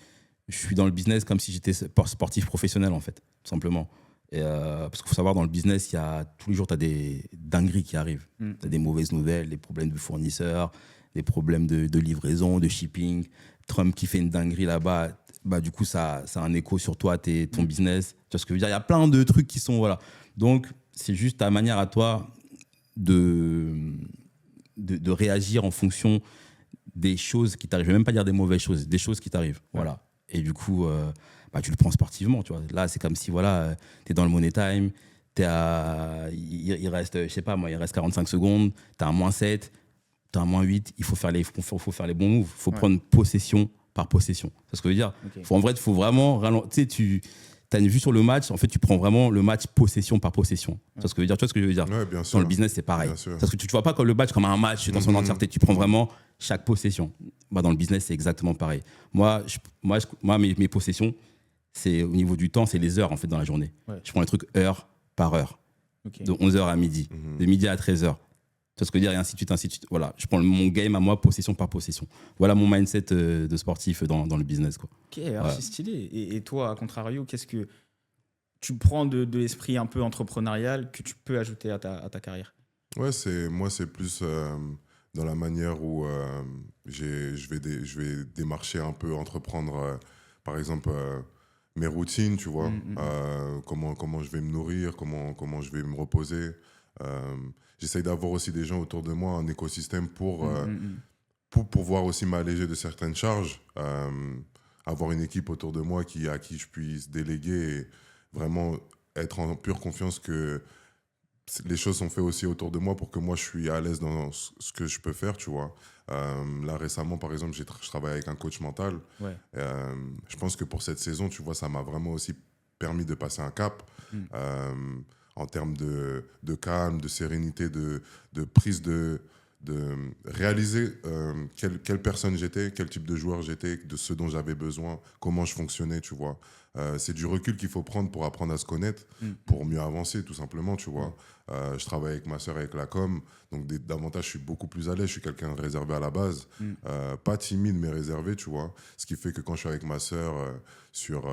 suis dans le business comme si j'étais sportif professionnel, en fait, tout simplement. Et parce qu'il faut savoir, dans le business, tous les jours, tu as des dingueries qui arrivent. Tu as des mauvaises nouvelles, des problèmes de fournisseurs, des problèmes de livraison, de shipping. Trump qui fait une dinguerie là-bas, bah, du coup, ça a un écho sur toi, ton business. Tu vois ce que je veux dire ? Il y a plein de trucs qui sont... Voilà. Donc, c'est juste ta manière à toi de réagir en fonction des choses qui t'arrivent. Je ne vais même pas dire des mauvaises choses, des choses qui t'arrivent. Voilà. Et du coup... tu le prends sportivement, tu vois. Là, c'est comme si, voilà, tu es dans le money time, il reste, je sais pas moi, il reste 45 secondes, tu as un -7, tu as un -8, il faut faire les bons moves, il faut prendre possession par possession. C'est ce que je veux dire. En vrai, il faut vraiment ralentir. Tu as une vue sur le match, en fait, tu prends vraiment le match possession par possession. C'est ce que je veux dire. Tu vois ce que je veux dire ? Ouais, bien sûr. Dans le business, c'est pareil. Parce que tu ne vois pas le match comme un match dans son entièreté, tu prends vraiment chaque possession. Bah, dans le business, c'est exactement pareil. Moi, mes possessions, c'est au niveau du temps, c'est les heures en fait dans la journée. Je prends les trucs heure par heure. De 11h à midi, de midi à 13h. Tu vois ce que je veux dire ? Et ainsi de suite, ainsi de suite. Voilà, je prends mon game à moi, possession par possession. Voilà mon mindset de sportif dans le business, quoi. Ok, alors c'est stylé. Et toi, à contrario, qu'est-ce que tu prends de l'esprit un peu entrepreneurial que tu peux ajouter à ta carrière ? Ouais, moi, c'est plus dans la manière où je vais démarcher un peu, entreprendre, par exemple... mes routines, tu vois, comment je vais me nourrir, comment je vais me reposer. J'essaye d'avoir aussi des gens autour de moi, un écosystème pour pouvoir aussi m'alléger de certaines charges, avoir une équipe autour de moi à qui je puisse déléguer et vraiment être en pure confiance que les choses sont faites aussi autour de moi pour que moi je suis à l'aise dans ce que je peux faire, tu vois. Là récemment par exemple je travaille avec un coach mental. Je pense que pour cette saison, tu vois, ça m'a vraiment aussi permis de passer un cap en termes de calme, de sérénité, de prise de réaliser quelle personne j'étais, quel type de joueur j'étais, de ce dont j'avais besoin, comment je fonctionnais, tu vois. C'est du recul qu'il faut prendre pour apprendre à se connaître, pour mieux avancer, tout simplement, tu vois. Je travaille avec ma sœur, avec la com, donc davantage, je suis beaucoup plus à l'aise, je suis quelqu'un de réservé à la base, pas timide, mais réservé, tu vois. Ce qui fait que quand je suis avec ma sœur sur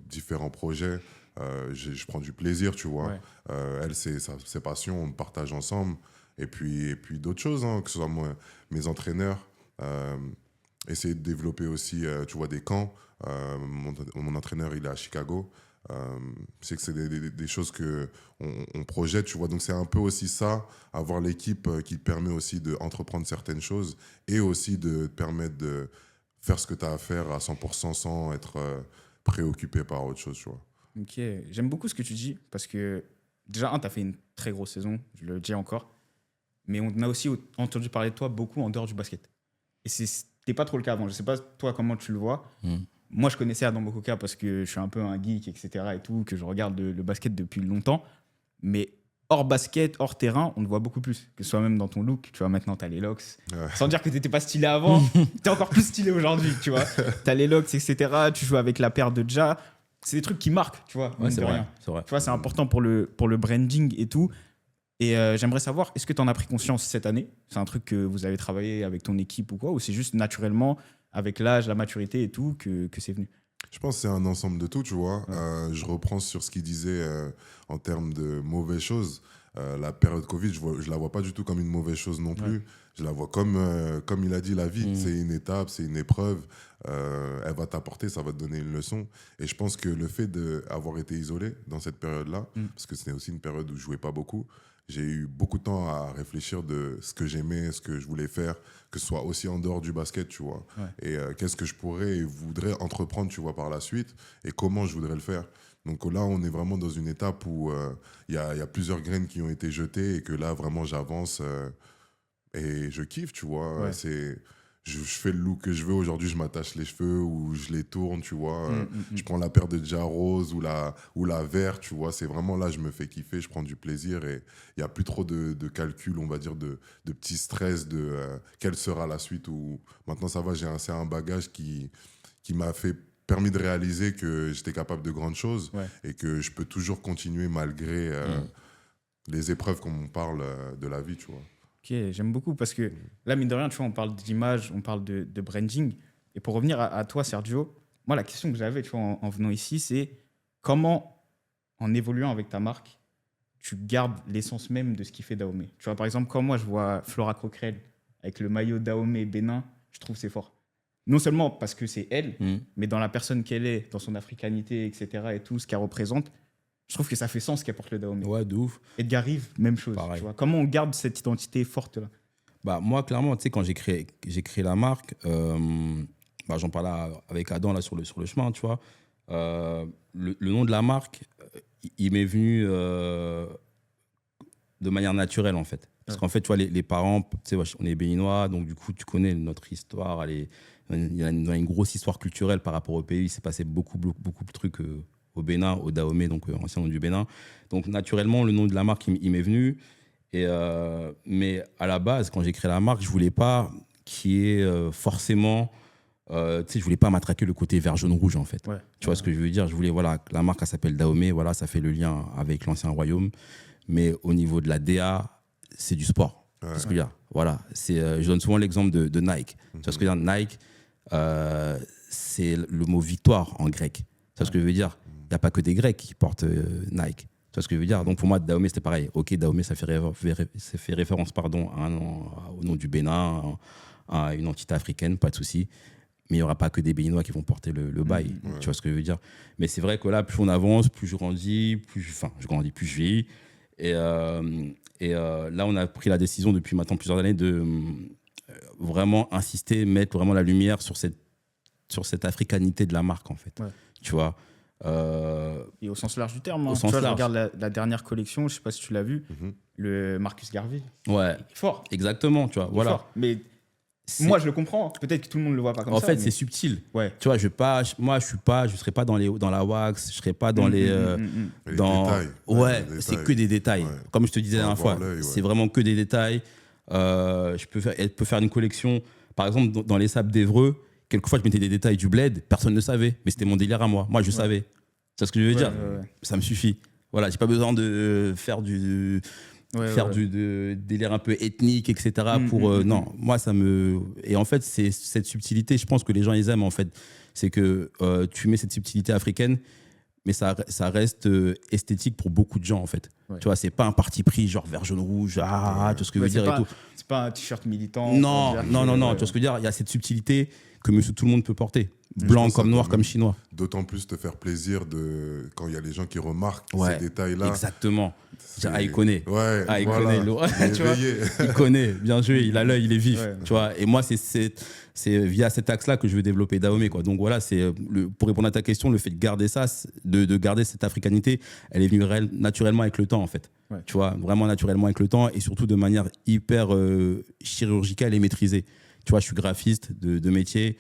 différents projets, je prends du plaisir, tu vois. Elle, ses passions, on le partage ensemble. Et puis d'autres choses, hein, que ce soit mes entraîneurs, essayer de développer aussi, tu vois, des camps. Mon entraîneur, il est à Chicago. C'est que c'est des choses qu'on projette, tu vois. Donc, c'est un peu aussi ça, avoir l'équipe qui te permet aussi d'entreprendre certaines choses et aussi de te permettre de faire ce que tu as à faire à 100% sans être préoccupé par autre chose, tu vois. Ok, j'aime beaucoup ce que tu dis parce que, déjà, tu as fait une très grosse saison, je le dis encore. Mais on a aussi entendu parler de toi beaucoup en dehors du basket. Et c'était pas trop le cas avant. Je sais pas, toi, comment tu le vois. Moi, je connaissais Adam Mokoka parce que je suis un peu un geek, etc. et tout, que je regarde le basket depuis longtemps. Mais hors basket, hors terrain, on te voit beaucoup plus. Que ce soit même dans ton look. Tu vois, maintenant, tu as les locks. Sans dire que tu n'étais pas stylé avant, tu es encore plus stylé aujourd'hui, tu vois. Tu as les locks, etc. Tu joues avec la paire de Ja. C'est des trucs qui marquent, tu vois. Ouais, c'est vrai. Tu vois, c'est important pour le branding et tout. Et j'aimerais savoir, est-ce que tu en as pris conscience cette année? C'est un truc que vous avez travaillé avec ton équipe ou quoi? Ou c'est juste naturellement, avec l'âge, la maturité et tout, que c'est venu? Je pense que c'est un ensemble de tout, tu vois. Ouais. Je reprends sur ce qu'il disait en termes de mauvaises choses. La période Covid, je la vois pas du tout comme une mauvaise chose non plus. Ouais. Je la vois comme il a dit, la vie. C'est une étape, c'est une épreuve. Elle va t'apporter, ça va te donner une leçon. Et je pense que le fait d'avoir été isolé dans cette période-là, parce que c'était aussi une période où je jouais pas beaucoup, j'ai eu beaucoup de temps à réfléchir de ce que j'aimais, ce que je voulais faire, que ce soit aussi en dehors du basket, tu vois. Ouais. Et qu'est-ce que je pourrais et voudrais entreprendre, tu vois, par la suite, et comment je voudrais le faire. Donc là, on est vraiment dans une étape où il y a plusieurs graines qui ont été jetées et que là, vraiment, j'avance et je kiffe, tu vois. Ouais. Je fais le look que je veux. Aujourd'hui, je m'attache les cheveux ou je les tourne, tu vois. Mm. Je prends la paire de Ja rose ou la verte, tu vois. C'est vraiment là, je me fais kiffer, je prends du plaisir et il n'y a plus trop de calcul, on va dire, de petits stress de quelle sera la suite. Ou maintenant, ça va, c'est un bagage qui m'a permis de réaliser que j'étais capable de grandes choses et que je peux toujours continuer malgré les épreuves qu'on parle de la vie, tu vois. Ok, j'aime beaucoup parce que là, mine de rien, tu vois, on parle d'image, on parle de branding. Et pour revenir à toi, Sergio, moi, la question que j'avais, tu vois, en venant ici, c'est comment, en évoluant avec ta marque, tu gardes l'essence même de ce qui fait Dahomey. Tu vois, par exemple, quand moi, je vois Flora Coquerel avec le maillot Dahomey Bénin, je trouve que c'est fort. Non seulement parce que c'est elle, mais dans la personne qu'elle est, dans son africanité, etc., et tout, ce qu'elle représente, je trouve que ça fait sens qu'elle porte le Dahomey. Ouais, de ouf. Edgar Rive, même chose. Tu vois. Comment on garde cette identité forte-là? Bah, moi, clairement, tu sais, quand j'ai créé la marque, j'en parlais avec Adam là, sur le chemin, tu vois. Le nom de la marque, il m'est venu de manière naturelle, en fait. Parce qu'en fait, tu vois, les parents, tu sais, on est béninois, donc du coup, tu connais notre histoire. Il y a une grosse histoire culturelle par rapport au pays. Il s'est passé beaucoup de trucs au Bénin, au Dahomey, donc ancien nom du Bénin. Donc, naturellement, le nom de la marque, il m'est venu. Mais à la base, quand j'ai créé la marque, je voulais pas qu'il y ait forcément... je voulais pas m'attraquer le côté vert, jaune, rouge, en fait. Ouais. Tu vois ce que je veux dire? Je voulais, voilà, la marque, elle s'appelle Dahomey, voilà, ça fait le lien avec l'ancien royaume. Mais au niveau de la DA, c'est du sport. Ouais. C'est ce que je veux dire. Voilà. Je donne souvent l'exemple de Nike. Tu vois ce que je veux dire? Nike, c'est le mot victoire en grec. Tu vois ce que je veux dire? Il n'y a pas que des Grecs qui portent Nike. Tu vois ce que je veux dire? Donc pour moi, Dahomey, c'était pareil. Ok, Dahomey, ça fait référence au nom du Bénin, à une entité africaine, pas de souci. Mais il n'y aura pas que des Béninois qui vont porter le bail. Tu vois ce que je veux dire? Mais c'est vrai que là, plus on avance, plus je grandis, plus je vis. Et là, on a pris la décision depuis maintenant plusieurs années de vraiment insister, mettre vraiment la lumière sur cette africanité de la marque, en fait. Ouais. Tu vois? Et au sens large du terme. Au sens large. Je regarde la dernière collection, je ne sais pas si tu l'as vu, le Marcus Garvey. Ouais. Il est fort. Exactement, tu vois. Voilà. Fort. Mais moi, je le comprends. Peut-être que tout le monde ne le voit pas comme ça. En fait, c'est subtil. Ouais. Tu vois, je ne serai pas dans la wax, je ne serai pas dans les détails. Ouais, c'est que des détails. Ouais. Comme je te disais la dernière fois, c'est vraiment que des détails. Elle peut faire une collection. Par exemple, dans les sables d'Evreux, quelquefois, je mettais des détails du bled, personne ne savait, mais c'était mon délire à moi. Moi, je savais. C'est ce que je veux dire. Ça me suffit. Voilà, j'ai pas besoin de faire du délire un peu ethnique, etc. Non, moi, ça me... Et en fait, c'est cette subtilité, je pense que les gens, ils aiment, en fait. C'est que tu mets cette subtilité africaine, mais ça reste esthétique pour beaucoup de gens, en fait. Ouais. Tu vois, c'est pas un parti pris, genre vert, jaune, rouge, tu vois ce que je veux dire et tout. C'est pas un t-shirt militant. Non, tu vois ce que je veux dire. Il y a cette subtilité que monsieur tout le monde peut porter. Blanc comme noir comme chinois. D'autant plus te faire plaisir quand il y a les gens qui remarquent ces détails-là. Exactement. Il connaît. Ouais, il connaît. Tu vois, il connaît. Bien joué. Il a l'œil, il est vif. Ouais. Tu vois. Et moi, c'est via cet axe-là que je veux développer Dahomey, quoi. Donc voilà, pour répondre à ta question, le fait de garder ça, de garder cette africanité, elle est venue naturellement avec le temps, en fait. Ouais. Tu vois, vraiment naturellement avec le temps et surtout de manière hyper chirurgicale et maîtrisée. Tu vois, je suis graphiste de métier.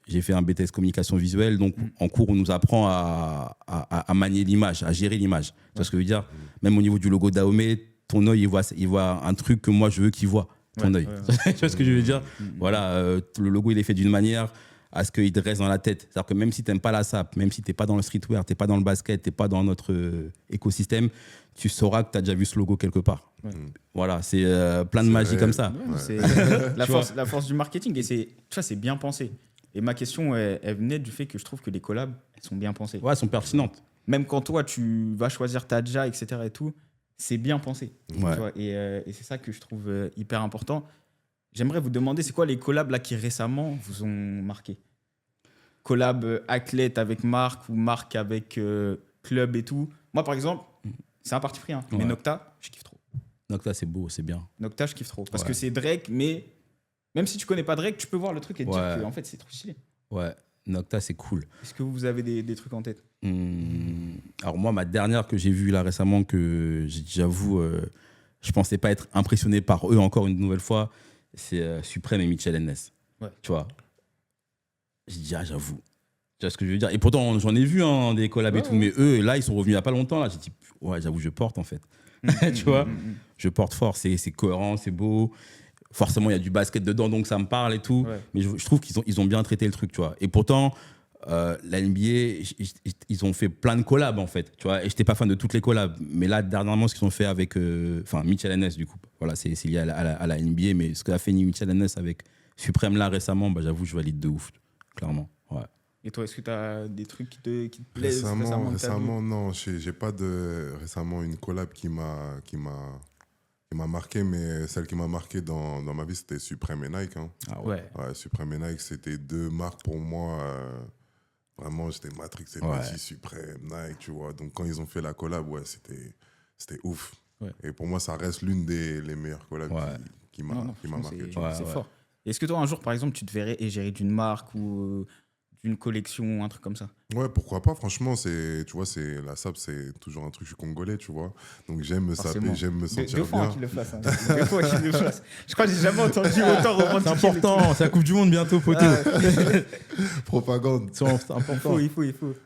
J'ai fait un BTS communication visuelle. Donc, en cours, on nous apprend à manier l'image, à gérer l'image. Tu vois ce que je veux dire? Même au niveau du logo Dahomey, ton œil, il voit un truc que moi, je veux qu'il voit. Ton œil. Tu vois ce que je veux dire? Voilà, le logo, il est fait d'une manière. à ce qu'il te reste dans la tête. C'est-à-dire que même si tu n'aimes pas la SAP, même si tu n'es pas dans le streetwear, tu n'es pas dans le basket, tu n'es pas dans notre écosystème, tu sauras que tu as déjà vu ce logo quelque part. Ouais. Voilà, c'est plein de C'est magie réel. comme ça. Ouais, c'est Tu vois. la force du marketing. Et tu vois, c'est bien pensé. Et ma question, elle venait du fait que je trouve que les collabs, elles sont bien pensées. Ouais, elles sont pertinentes. Même quand toi, tu vas choisir ta Tadja, etc. et tout, c'est bien pensé. Tu Ouais. vois, et c'est ça que je trouve hyper important. J'aimerais vous demander, c'est quoi les collabs là, qui récemment vous ont marqué? Collab athlète avec marque ou marque avec club et tout. Moi, par exemple, c'est un parti pris. Hein, mais Ouais. Nocta, je kiffe trop. Donc là, c'est beau, c'est bien. Nocta, je kiffe trop. Parce Ouais. que c'est Drake, mais même si tu connais pas Drake, tu peux voir le truc et te dire Ouais. que en fait, c'est trop stylé. Ouais, Nocta, c'est cool. Est-ce que vous avez des trucs en tête? Alors moi, ma dernière que j'ai vue là récemment, que j'avoue, je pensais pas être impressionné par eux encore une nouvelle fois, c'est Suprême et Mitchell Ness. Ouais. Tu vois. J'ai dit, ah, j'avoue. Tu vois ce que je veux dire? Et pourtant, j'en ai vu hein, des collabs et Ouais, tout, ouais. mais eux, là, ils sont revenus il y a pas longtemps. Là, j'ai dit, ouais, j'avoue, je porte en fait. Tu vois, je porte fort, c'est cohérent, c'est beau. Forcément, il y a du basket dedans, donc ça me parle et tout. Ouais. Mais je trouve ils ont bien traité le truc, tu vois. Et pourtant, la NBA, ils ont fait plein de collabs, en fait. Tu vois, et j'étais pas fan de toutes les collabs. Mais là, dernièrement, ce qu'ils ont fait avec Mitchell Ness, du coup. Voilà, c'est lié à la NBA. Mais ce qu'a fait Mitchell Ness avec Suprême là récemment, bah, j'avoue, je valide de ouf, clairement. Ouais. Et toi, est-ce que tu as des trucs qui te plaisent récemment que t'as vu? Récemment, non, j'ai pas de récemment une collab qui m'a marqué, mais celle qui m'a marqué dans ma vie, c'était Supreme et Nike. Hein. Ah ouais. Ouais. Ouais, Supreme et Nike, c'était deux marques pour moi. Vraiment, j'étais matrixé dessus, Supreme, Nike, tu vois. Donc quand ils ont fait la collab, ouais, c'était ouf. Ouais. Et pour moi, ça reste l'une des les meilleures collabs Ouais. qui Non, m'a franchement, marqué. c'est tu vois. Ouais, c'est ouais. fort. Est-ce que toi, un jour, par exemple, tu te verrais égérie d'une marque ou d'une collection, un truc comme ça? Ouais, pourquoi pas, franchement, tu vois, la SAP, c'est toujours un truc, je suis congolais, tu vois. Donc j'aime me saper, Forcément. j'aime me sentir Deux fois bien. qu'il le fasse. Hein. Deux fois qu'il le fasse. Je crois que j'ai jamais entendu autant reprendre. C'est important, c'est la Coupe du Monde bientôt, poteau. Propagande. C'est important. Il faut.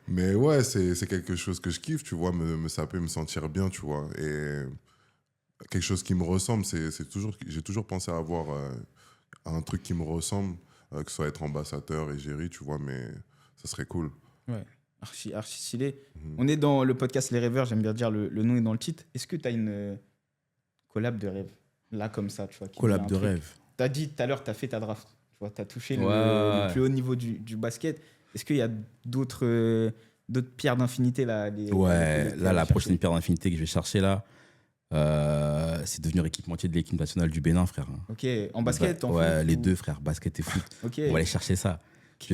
Mais ouais, c'est quelque chose que je kiffe, tu vois, me saper, me sentir bien, tu vois. Et quelque chose qui me ressemble, j'ai toujours pensé à avoir un truc qui me ressemble, que ce soit être ambassadeur, égérie, tu vois, mais ça serait cool. Ouais, archi stylé. Mhm. On est dans le podcast Les Rêveurs, j'aime bien dire le nom est dans le titre. Est-ce que tu as une collab de rêve, là, comme ça, tu vois, qui Collab dit de un truc. rêve. Tu as dit tout à l'heure, tu as fait ta draft. Tu vois, tu as touché Ouais. le plus haut niveau du basket. Est-ce qu'il y a d'autres pierres d'infinité là Ouais, là, la prochaine pierre d'infinité que je vais chercher là, c'est devenir équipementier de l'équipe nationale du Bénin, frère. Ok, en basket, en Ouais, foot, les ou- deux, frère, basket et foot. Ok. On va aller chercher ça. Ok. Je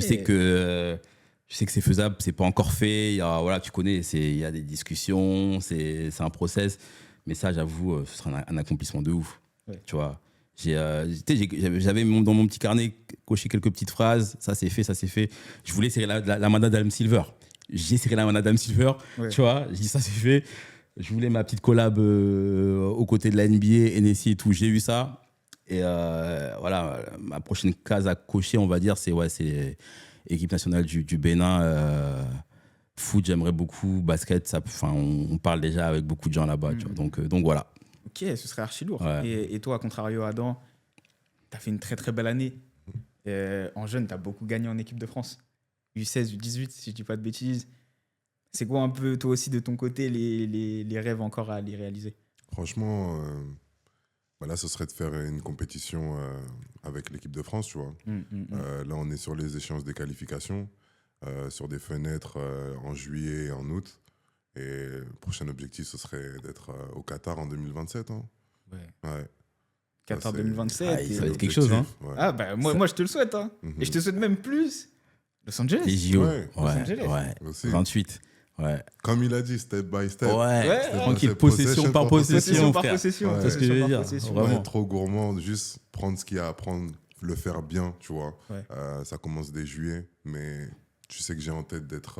sais que c'est faisable, c'est pas encore fait. Voilà, tu connais, il y a des discussions, c'est un process. Mais ça, j'avoue, ce sera un accomplissement de ouf. Ouais. Tu vois, j'avais dans mon petit carnet coché quelques petites phrases. Ça, c'est fait, ça, c'est fait. Je voulais serrer la main d'Adam Silver. J'ai serré la main d'Adam Silver. Ouais. Tu vois, j'ai dit ça, c'est fait. Je voulais ma petite collab aux côtés de la NBA, NSI et tout. J'ai eu ça. Et voilà, ma prochaine case à cocher, on va dire, c'est équipe nationale du Bénin. Foot, j'aimerais beaucoup. Basket, on parle déjà avec beaucoup de gens là-bas. Tu vois. Donc voilà. Ok, ce serait archi lourd. Ouais. Et toi, à contrario, Adam, tu as fait une très très belle année. En jeune, tu as beaucoup gagné en équipe de France. U16, U18, si je dis pas de bêtises. C'est quoi un peu, toi aussi, de ton côté, les rêves encore à les réaliser? Franchement, là, ce serait de faire une compétition avec l'équipe de France, tu vois. Là, on est sur les échéances des qualifications, sur des fenêtres en juillet et en août. Et le prochain objectif, ce serait d'être au Qatar en 2027. Hein. Ouais. Ouais. Qatar Ça, c'est- 2027. Ah, et- ça va être quelque chose, hein. Ouais. Ah, bah, moi, je te le souhaite. Hein. Mhm. Et je te souhaite même plus. Los Angeles. Les JO. Ouais, Los Angeles. Ouais. Aussi. 28. Ouais. Comme il a dit, step by step. Ouais, Tranquille, c'est possession par possession, par frère. possession. Ouais. C'est ce que je veux dire. Possession. Vraiment. Pas être trop gourmand, juste prendre ce qu'il y a à prendre, le faire bien, tu vois. Ouais. Ça commence dès juillet, mais tu sais que j'ai en tête d'être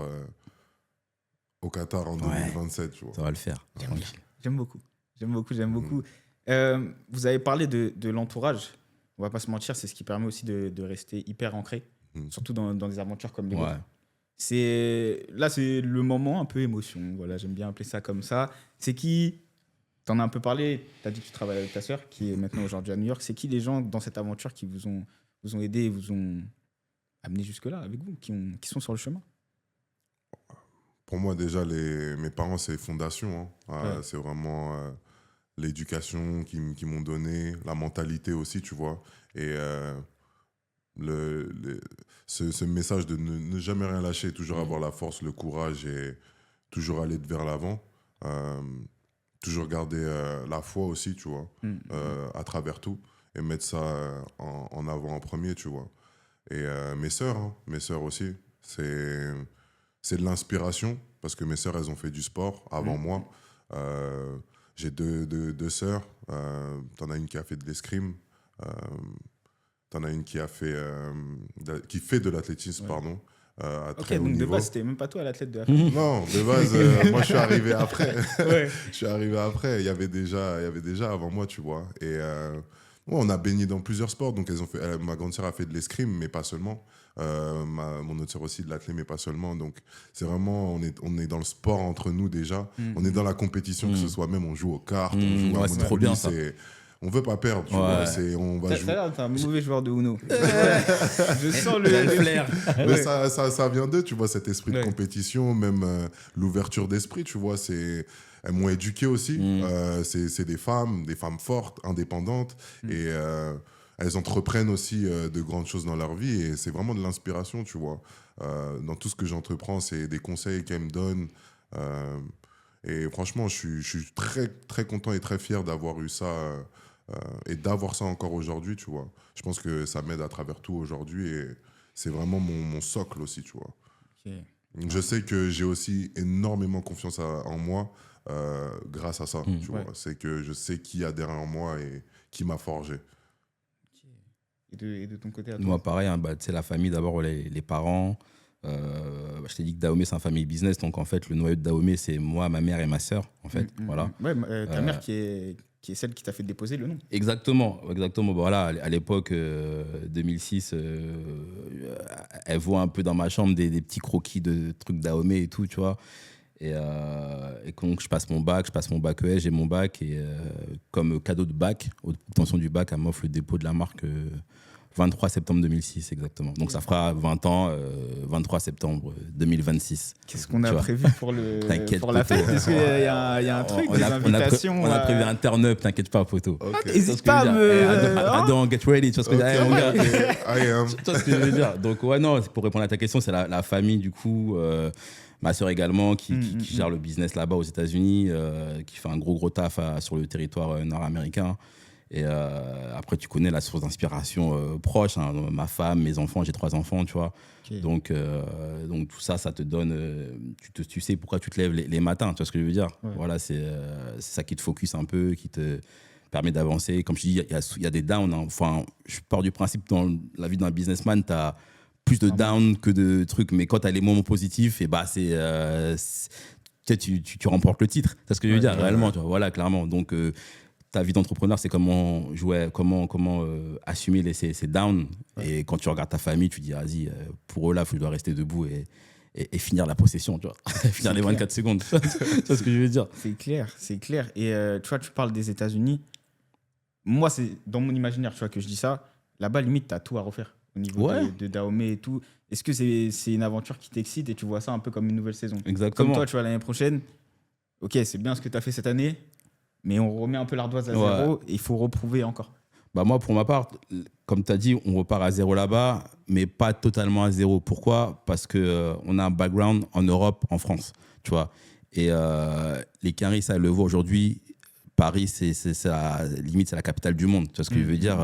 au Qatar en 2027, tu vois. Ça va le faire. Tranquille. J'aime beaucoup. J'aime Mhm. beaucoup. Vous avez parlé de l'entourage. On va pas se mentir, c'est ce qui permet aussi de rester hyper ancré, Mhm. surtout dans des aventures comme les Ouais. vôtres. Là, c'est le moment un peu émotion. Voilà, j'aime bien appeler ça comme ça. C'est qui, t'en as un peu parlé, t'as dit que tu travailles avec ta sœur, qui est maintenant aujourd'hui à New York. C'est qui les gens dans cette aventure qui vous ont aidé et vous ont amené jusque-là avec vous, qui sont sur le chemin? Pour moi, déjà, mes parents, c'est fondation. Hein. Ouais. C'est vraiment l'éducation qu'ils m'ont donné, la mentalité aussi, tu vois. Et ce message de ne jamais rien lâcher, toujours avoir la force, le courage et toujours aller vers l'avant. Toujours garder la foi aussi, tu vois, à travers tout. Et mettre ça en avant en premier, tu vois. Et mes sœurs aussi, c'est de l'inspiration, parce que mes sœurs, elles ont fait du sport avant moi. J'ai deux sœurs. T'en as une qui a fait de l'escrime. T'en as une qui fait de l'athlétisme, pardon. À très haut donc de niveau. base, c'était même pas toi l'athlète de la Non, de base, moi, je suis arrivé après. Ouais. Je suis arrivé après. Il y avait déjà avant moi, tu vois. Et on a baigné dans plusieurs sports. Donc, ma grande sœur a fait de l'escrime, mais pas seulement. Mon autre sœur aussi de l'athlé, mais pas seulement. Donc, c'est vraiment, on est dans le sport entre nous déjà. On est dans la compétition, que ce soit même, on joue aux cartes, on joue à Ouais, c'est trop bien, ça. On veut pas perdre, tu vois. On va jouer. T'es un mauvais joueur de Uno. Je sens le flair. Mais ça vient d'eux, tu vois, cet esprit de compétition, même l'ouverture d'esprit, tu vois. Elles m'ont éduqué aussi. C'est des femmes fortes, indépendantes. Et elles entreprennent aussi de grandes choses dans leur vie. Et c'est vraiment de l'inspiration, tu vois. Dans tout ce que j'entreprends, c'est des conseils qu'elles me donnent. Et franchement, je suis très, très content et très fier d'avoir eu ça et d'avoir ça encore aujourd'hui, tu vois. Je pense que ça m'aide à travers tout aujourd'hui et c'est vraiment mon socle aussi, tu vois. Okay. Je sais que j'ai aussi énormément confiance en moi grâce à ça, tu vois. C'est que je sais qui a derrière moi et qui m'a forgé. Et de ton côté à toi? Moi, pareil, hein, tu sais, la famille, d'abord, les parents. Je t'ai dit que Dahomey, c'est un family business. Donc, en fait, le noyau de Dahomey, c'est moi, ma mère et ma sœur, en fait. Voilà. Ouais, ta mère qui est celle qui t'a fait déposer le nom. Exactement. Voilà, à l'époque, 2006, elle voit un peu dans ma chambre des petits croquis de trucs Dahomey et tout, tu vois. Et donc, je passe mon bac ES, j'ai mon bac. Et comme cadeau de bac, obtention du bac, elle m'offre le dépôt de la marque 23 septembre 2006, exactement. Donc, ça fera 20 ans, 23 septembre 2026. Qu'est-ce qu'on a prévu pour la fête? Est-ce qu'il y a un truc, des invitations? On a prévu un turn-up, t'inquiète pas, poteau. Okay. N'hésite pas à me... Don't get ready, tu vois ce que je veux dire, mon gars. Tu vois ce que je veux dire. Donc, ouais, non, pour répondre à ta question, c'est la famille, du coup... ma sœur également, qui gère le business là-bas aux États-Unis, qui fait un gros taf sur le territoire nord-américain. Et après, tu connais la source d'inspiration proche. Hein, ma femme, mes enfants, j'ai 3 enfants, tu vois. Okay. Donc, tout ça, ça te donne... tu sais pourquoi tu te lèves les matins, tu vois ce que je veux dire. Ouais. Voilà, c'est ça qui te focus un peu, qui te permet d'avancer. Comme je dis, il y a des downs. Hein. Enfin, je pars du principe, dans la vie d'un businessman, tu as plus de down que de trucs, mais quand tu as les moments positifs, et bah tu remportes le titre. C'est ce que je veux dire, réellement, tu vois, voilà, clairement. Donc, ta vie d'entrepreneur, c'est comment assumer ces downs. Ouais. Et quand tu regardes ta famille, tu dis, vas-y, pour eux, là, je dois rester debout et finir la possession, tu vois. Finir les 24 secondes. C'est ce que je veux dire. C'est clair. Et tu vois, tu parles des États-Unis. Moi, c'est dans mon imaginaire, tu vois, que je dis ça. Là-bas, limite, tu as tout à refaire. Au niveau de Dahomey et tout. Est-ce que c'est une aventure qui t'excite et tu vois ça un peu comme une nouvelle saison? Exactement. Comme toi, tu vois, l'année prochaine, ok, c'est bien ce que tu as fait cette année, mais on remet un peu l'ardoise à zéro et il faut reprouver encore. Bah moi, pour ma part, comme tu as dit, on repart à zéro là-bas, mais pas totalement à zéro. Pourquoi? Parce qu'on a un background en Europe, en France, tu vois. Et les Caris, ça le voit aujourd'hui, Paris, limite, c'est la capitale du monde. Tu vois ce que je veux dire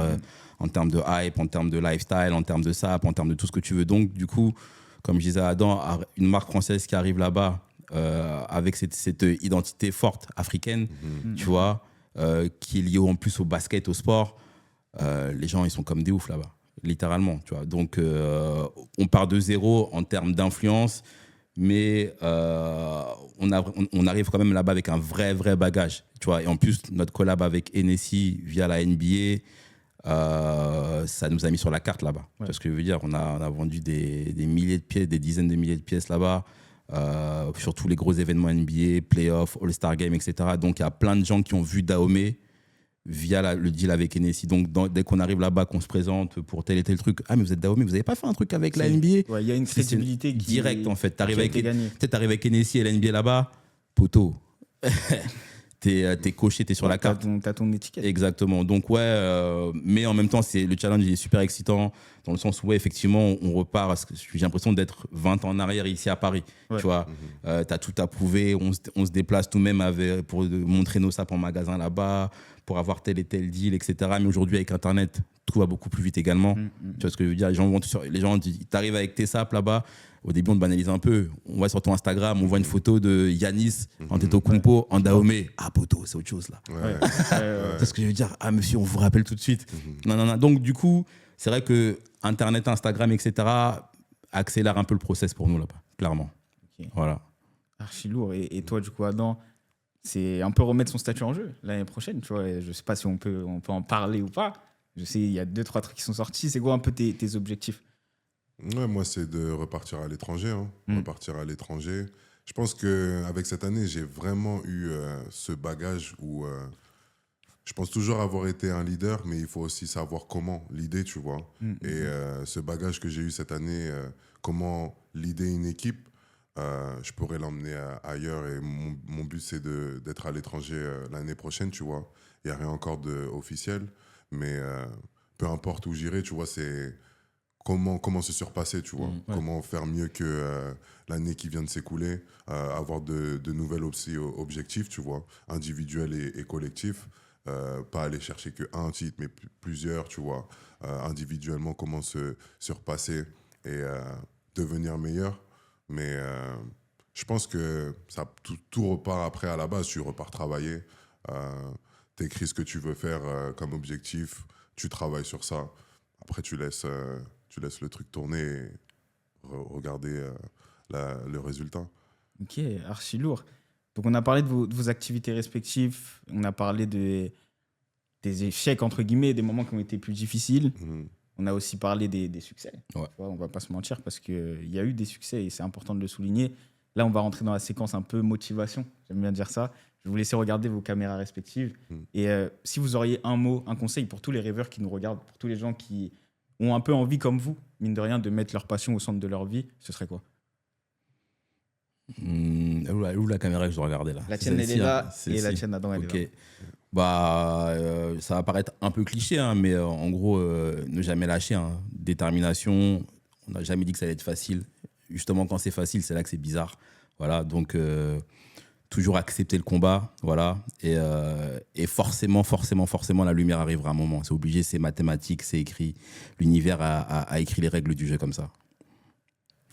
en termes de hype, en termes de lifestyle, en termes de SAP, en termes de tout ce que tu veux. Donc, du coup, comme je disais à Adam, une marque française qui arrive là-bas avec cette identité forte africaine, tu vois, qui est liée en plus au basket, au sport, les gens, ils sont comme des oufs là-bas, littéralement, tu vois. Donc, on part de zéro en termes d'influence, mais on arrive quand même là-bas avec un vrai bagage, tu vois. Et en plus, notre collab avec NSI via la NBA, ça nous a mis sur la carte là-bas. Ouais. Tu vois ce que je veux dire? On a vendu des milliers de pièces, des dizaines de milliers de pièces là-bas, sur tous les gros événements NBA, playoffs, All-Star Game, etc. Donc, il y a plein de gens qui ont vu Dahomey via le deal avec Hennessy. Donc, dès qu'on arrive là-bas, qu'on se présente pour tel et tel truc, ah, mais vous êtes Dahomey, vous n'avez pas fait un truc avec la NBA? Ouais, il y a une crédibilité qui directe, en fait. qui a été gagnée. T'arrives avec Hennessy et la NBA là-bas, poteau. T'es coché, t'es sur la carte. T'as ton étiquette. Exactement. Donc, ouais, mais en même temps, le challenge il est super excitant dans le sens où, ouais, effectivement, on repart. Parce que j'ai l'impression d'être 20 ans en arrière ici à Paris. Ouais. Tu vois, t'as tout à prouver. On se déplace nous-mêmes pour montrer nos sapes en magasin là-bas, pour avoir tel et tel deal, etc. Mais aujourd'hui, avec Internet, tout va beaucoup plus vite également. Tu vois ce que je veux dire? Les gens t'arrives avec tes sapes là-bas. Au début, on te banalise un peu. On va sur ton Instagram, on voit une photo de Yanis Antetokounmpo en Dahomey. Ah, poteau, c'est autre chose là. C'est ce que je veux dire. Ah, monsieur, on vous rappelle tout de suite. Non. Donc, du coup, c'est vrai que Internet, Instagram, etc. accélère un peu le process pour nous là-bas, clairement. Ok. Voilà. Archi lourd. Et toi, du coup, Adam, c'est un peu remettre son statut en jeu l'année prochaine. Tu vois, je sais pas si on peut en parler ou pas. Je sais, il y a 2-3 trucs qui sont sortis. C'est quoi un peu tes objectifs? Ouais, moi, c'est de repartir à l'étranger. Repartir à l'étranger. Je pense qu'avec cette année, j'ai vraiment eu ce bagage où je pense toujours avoir été un leader, mais il faut aussi savoir comment leader, tu vois. Et ce bagage que j'ai eu cette année, comment leader une équipe, je pourrais l'emmener ailleurs. Et mon but, c'est d'être à l'étranger l'année prochaine, tu vois. Il n'y a rien encore d'officiel, mais peu importe où j'irai, tu vois, c'est... Comment se surpasser, tu vois, comment faire mieux que l'année qui vient de s'écouler, avoir de nouvelles objectifs, tu vois, individuels et collectifs, pas aller chercher qu'un titre, mais plusieurs, tu vois, individuellement, comment se surpasser et devenir meilleur. Mais je pense que tout repart après à la base, tu repars travailler, t'écris ce que tu veux faire comme objectif, tu travailles sur ça, après tu laisses le truc tourner et regarder le résultat. Ok, archi lourd. Donc, on a parlé de vos activités respectives, on a parlé des échecs, entre guillemets, des moments qui ont été plus difficiles. On a aussi parlé des succès. Ouais. Tu vois, on ne va pas se mentir parce qu'il y a eu des succès et c'est important de le souligner. Là, on va rentrer dans la séquence un peu motivation. J'aime bien dire ça. Je vais vous laisser regarder vos caméras respectives. Et si vous auriez un mot, un conseil pour tous les rêveurs qui nous regardent, pour tous les gens qui ont un peu envie, comme vous, mine de rien, de mettre leur passion au centre de leur vie, ce serait quoi? Où la caméra que je dois regarder là? La tienne, elle est là, et la tienne, Adam, elle est là. Bah, ça va paraître un peu cliché, hein, mais en gros, ne jamais lâcher. Hein. Détermination, on n'a jamais dit que ça allait être facile. Justement, quand c'est facile, c'est là que c'est bizarre. Voilà, donc toujours accepter le combat, voilà. Et forcément, la lumière arrivera à un moment. C'est obligé, c'est mathématique, c'est écrit. L'univers a écrit les règles du jeu comme ça.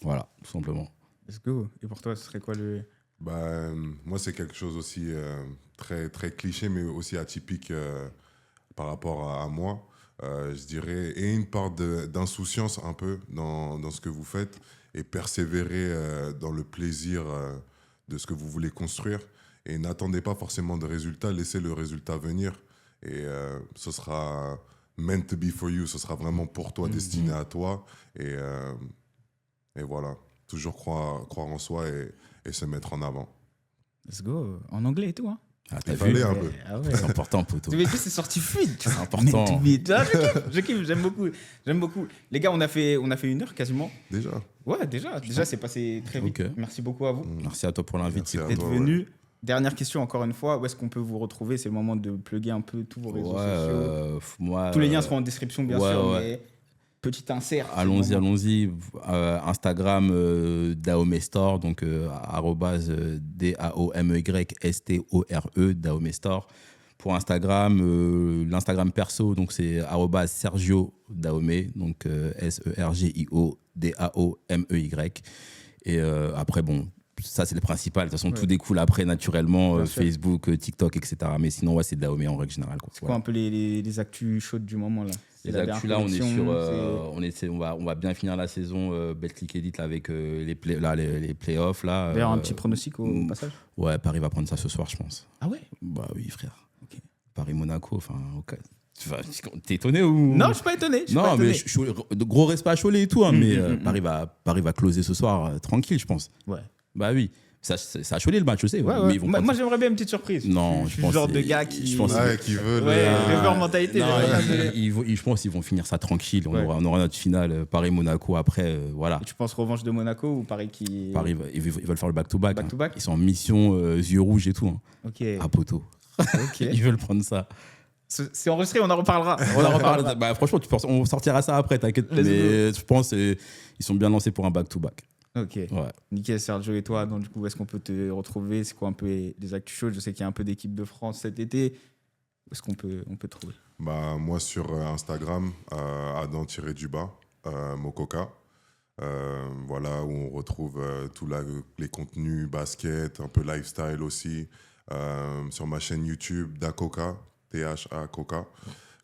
Voilà, tout simplement. Let's go. Et pour toi, ce serait quoi le... Bah, moi, c'est quelque chose aussi très, très cliché, mais aussi atypique par rapport à moi, je dirais. Et une part d'insouciance un peu dans ce que vous faites et persévérer dans le plaisir de ce que vous voulez construire. Et n'attendez pas forcément de résultats, laissez le résultat venir. Et ce sera meant to be for you, ce sera vraiment pour toi, destiné à toi. Et voilà, toujours croire en soi et se mettre en avant. Let's go. En anglais et tout, hein. Ah, t'as Il vu, fallait un peu. Ah ouais. c'est important, poteau. C'est sorti fluide. C'est important. Je kiffe, j'aime beaucoup. Les gars, on a fait 1 heure quasiment. Déjà. Ouais, déjà, c'est passé très vite. Ok. Merci beaucoup à vous Merci à toi pour l'invite. Merci à d'être toi, venu. Dernière question, encore une fois, où est-ce qu'on peut vous retrouver? C'est le moment de plugger un peu tous vos réseaux sociaux. Moi, Tous les liens seront en description, bien sûr, mais petit insert. Allons-y. Instagram, Dahomey Store, donc @DAOMEYSTORE, Dahomey Store. Pour Instagram, l'Instagram perso, donc c'est @Sergio Dahomey, donc SERGIO DAOMEY. Et après, bon, ça c'est le principal. De toute façon, tout découle après naturellement, Facebook, TikTok, etc. Mais sinon, c'est Dahomey en règle générale. C'est quoi un peu les actus chaudes du moment là? Les actus là, on est sur, on va bien finir la saison Betclic Edit là, avec les playoffs là. D'ailleurs, un petit pronostic au passage. Ouais, Paris va prendre ça ce soir, je pense. Ah ouais? Bah oui, frère. Ok. Paris-Monaco, enfin, t'es étonné ou? Non, je suis pas étonné. De gros respect à Cholet et tout, hein, mais Paris va closer ce soir tranquille, je pense. Ouais. Bah oui. Ça a cholé le match, je sais. Ouais, mais ouais. ils vont Moi, prendre- j'aimerais bien une petite surprise. Non, je je suis pense le genre de que- gars qui. je pense que- Ouais, qui veulent. Ouais, rêveur mentalité. Non, j'aimerais bien. je pense qu'ils vont finir ça tranquille. Ouais. On aura notre finale Paris-Monaco après. Voilà. Et tu penses revanche de Monaco ou Paris qui. Paris, ils veulent faire le back-to-back. Back-to-back Ils sont en mission yeux rouges et tout. Hein. Ok. À poteau. Ok. Ils veulent prendre ça. C'est enregistré, on en reparlera. On en reparle. Bah, franchement, on sortira ça après, t'inquiète. Let's Mais je pense qu'ils sont bien lancés pour un back-to-back. Ok. Ouais. Nickel, Sergio, et toi, donc, du coup, où est-ce qu'on peut te retrouver? C'est quoi un peu les actus chaudes? Je sais qu'il y a un peu d'équipe de France cet été. Où est-ce qu'on peut te trouver? Bah, moi, sur Instagram, Adam-du-bas, Mokoka. Voilà, où on retrouve tous les contenus basket, un peu lifestyle aussi. Sur ma chaîne YouTube, Dakoka, THA Koka,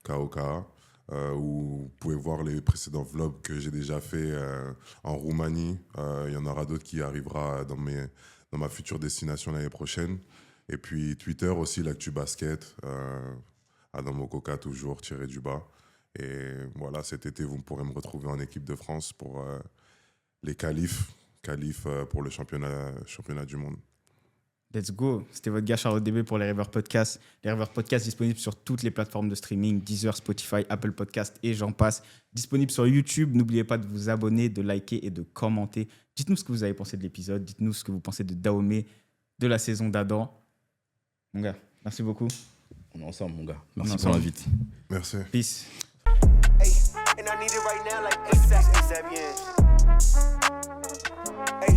K-O-K-A, où vous pouvez voir les précédents vlogs que j'ai déjà fait en Roumanie. Il y en aura d'autres qui arrivera dans ma future destination l'année prochaine. Et puis Twitter aussi, l'actu basket, Adam Mokoka toujours, tiré du bas. Et voilà, cet été, vous pourrez me retrouver en équipe de France pour les qualifs pour le championnat du monde. Let's go. C'était votre gars Charlotte DB pour les Rêveurs Podcast. Les Rêveurs Podcast disponibles sur toutes les plateformes de streaming, Deezer, Spotify, Apple Podcast et j'en passe. Disponible sur YouTube. N'oubliez pas de vous abonner, de liker et de commenter. Dites-nous ce que vous avez pensé de l'épisode. Dites-nous ce que vous pensez de Dahomey, de la saison d'Adam. Mon gars, merci beaucoup. On est ensemble, mon gars. On est Merci pour ensemble. l'invite. Merci. Peace. Hey, and I need it right now, like ASAP, yeah. Hey,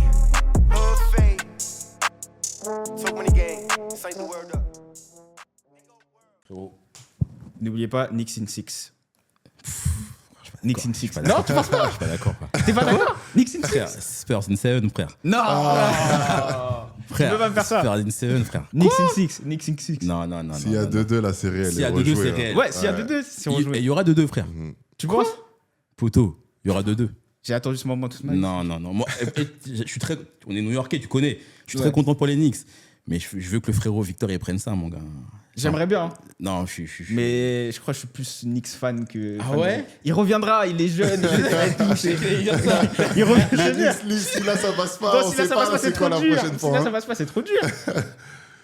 hood fade. So many games, sight the word up. N'oubliez pas, Knicks in 6. Knicks in 6. Non, tu penses pas? Je suis pas d'accord. T'es pas d'accord? Knicks in 6. Frère, Spurs in 7, frère. Non. Frère, peux pas me faire ça. Spurs in 7, frère. Knicks in 6. Knicks in 6. Non, non, non. S'il y a 2-2, la série, elle S'il y est a 2-2, rejouée. c'est hein. réel. Ouais, s'il y a 2-2, c'est Et rejoué. il y aura 2-2, frère. Tu penses? Poteau, il y aura 2-2. J'ai attendu ce moment toute ma vie. Non, non, non. Moi, je suis très. On est New-Yorkais, tu connais. Je suis Ouais. très content pour les Knicks. Mais je veux que le frérot Victor il prenne ça, mon gars. J'aimerais bien. Hein. Non, je suis. Mais je crois que je suis plus Knicks fan que. Ah fan ouais de- Il reviendra, il est jeune. Il revient. Je veux dire. Si là, ça passe pas, Non, on si là sait ça passe pas pas, c'est c'est quoi trop la dur. prochaine Si fois. là hein. ça passe pas, c'est trop dur.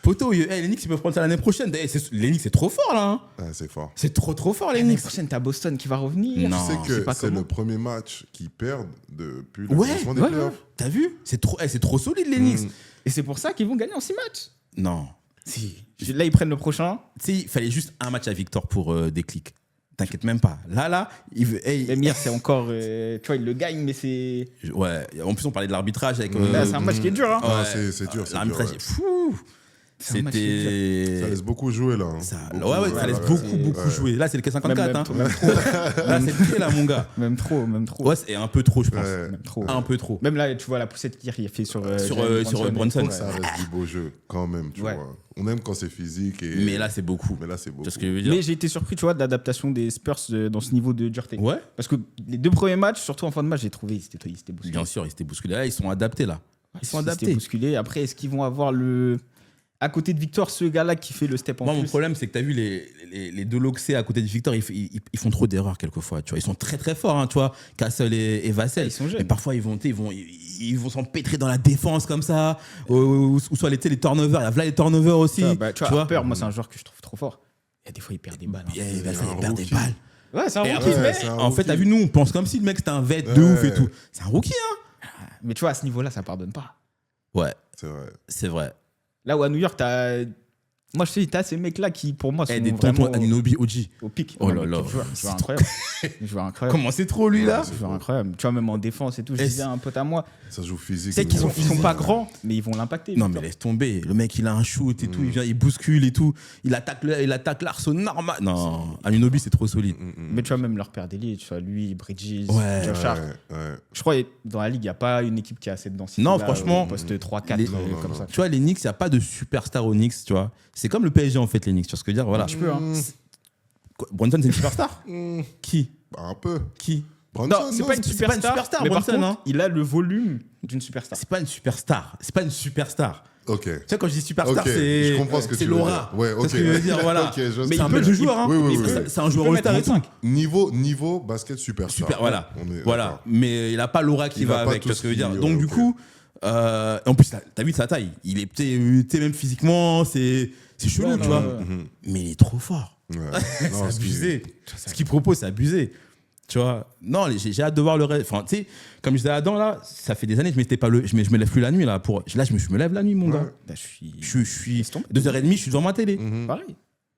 Poteau, les Knicks ils peuvent prendre ça l'année prochaine. Les Knicks c'est trop fort là. Hein. Ouais, c'est fort. C'est trop fort les L'année Knicks. prochaine, t'as Boston qui va revenir. Non. Tu sais je sais que pas c'est comment. le premier match qu'ils perdent depuis le Ouais, lancement des ouais, playoffs. T'as vu? C'est trop solide les Knicks. Et c'est pour ça qu'ils vont gagner en 6 matchs. Non. Si. Là, ils prennent le prochain. Tu sais, il fallait juste un match à Victor pour des clics. T'inquiète même pas. Là, il veut. Mais Mir, c'est encore. Tu vois, il le gagne, mais c'est. Ouais. En plus, on parlait de l'arbitrage avec. Là, c'est un match qui est dur. Hein. Ah, c'est dur, c'est L'arbitrage, dur, ouais. fou. C'est un match qui est C'était. Ça laisse beaucoup jouer là. hein. Ça, Beaucoup, ouais, ça laisse beaucoup ouais. jouer. Là, c'est le K54. Même hein. trop, même Là, c'est le K, là, mon gars. Même trop. Ouais, c'est un peu trop, je pense. Ouais. Même trop. Un peu trop. Même là, tu vois la poussette qu'il a fait sur Sur Brunson. Ouais. Ça reste du beau jeu quand même, tu Ouais. vois. On aime quand c'est physique. Et... Mais là, c'est beaucoup. Mais là, c'est beaucoup. Tu vois ce que je veux dire? Mais j'ai été surpris, tu vois, de l'adaptation des Spurs dans ce niveau de dureté. Ouais, Parce que les 2 premiers matchs, surtout en fin de match, j'ai trouvé ils étaient bousculés. bien sûr, ils s'étaient bousculés. Là, ils sont adaptés, là. Ils sont Ils étaient adaptés. bousculés. Après, est-ce qu'ils vont avoir le. À côté de Victor, ce gars-là qui fait le step en Moi, plus. mon problème, c'est que tu as vu les deux Loxé à côté de Victor, ils font trop d'erreurs quelquefois. Tu vois. Ils sont très forts, hein, tu vois. Castle et Vassell. Ils sont jeunes. Mais parfois, ils vont s'empêtrer dans la défense comme ça. Ou soit les turnovers. Il y a là les turnovers aussi. Ça, bah, tu vois, vois. Harper, moi, c'est un joueur que je trouve trop fort. Il y a des fois, il perd des balles. hein. Et Vassell, un il perd des rookie. balles. Ouais, c'est un Et rookie, après, mais- c'est un en fait, rookie. t'as vu, nous, on pense comme si le mec c'était un vet de ouf et tout. C'est un rookie, hein. Mais tu vois, à ce niveau-là, ça pardonne pas. Ouais, C'est vrai. c'est vrai. Là où à New York, t'as. Moi, je sais, t'as ces mecs-là qui, pour moi, sont Et des vraiment tontons Anunoby OG. au pic. Oh Non, là mais là. quel joueur, C'est joueur incroyable. Joueur incroyable. Comment c'est trop, lui, là? Ouais, Joueur incroyable. Tu vois, même en défense et tout, je Et disais à un pote à moi, Ça joue physique. C'est qu'ils ils sont sont pas grands, mais ils vont l'impacter. Non, Victor. mais laisse tomber. Le mec, il a un shoot et tout. Il vient, il bouscule et tout. Il attaque l'arceau normal. Non, Anunoby, c'est trop solide. Mais tu vois, même leur père d'élite, tu vois, lui, Bridges, Ouais. Josh Hart. Ouais. Je crois que dans la ligue, il n'y a pas une équipe qui a cette densité. Non, franchement, Poste 3-4, les- comme ça. Tu vois, les Knicks, il n'y a pas de superstar aux Knicks, tu vois. C'est comme le PSG, en fait, les Knicks. Tu vois ce que je veux dire? Voilà. Tu peux, hein. Quoi, Brunson, c'est une superstar? Qui? Bah, un peu. Qui? Brunson, Non, c'est pas une c'est pas une superstar, superstar, mais par Brunson, contre, hein. il a le volume d'une superstar. C'est pas une superstar. C'est pas une superstar. Ok. Tu sais, quand je dis superstar, Ok, c'est je comprends ce que c'est tu veux l'aura. dire. Ouais, Tu vois ok. ce que je veux dire, voilà. Ok, je Mais sais. c'est un peut- bel de joueur, hein. oui, oui, Mais oui. c'est un joueur peut mettre à ultra 25. Niveau basket superstar. Super, voilà. On est Voilà. d'accord. Mais il n'a pas l'aura qui Il va va pas avec, tu vois tout ce que je veux ce dire. qui- Donc, du ok. coup, En plus, t'as vu sa taille. Il est peut-être même physiquement, c'est chelou, tu vois. Mais il est trop fort. Ouais. C'est Non, abusé. Ce qu'il propose, c'est abusé. Tu vois. Non, j'ai hâte de voir le reste. Enfin, tu sais, comme je disais à Adam, là, ça fait des années que je me lève plus la nuit. Là, je me lève la nuit, mon gars. Là, Je suis 2h30, je suis devant ma télé. pareil.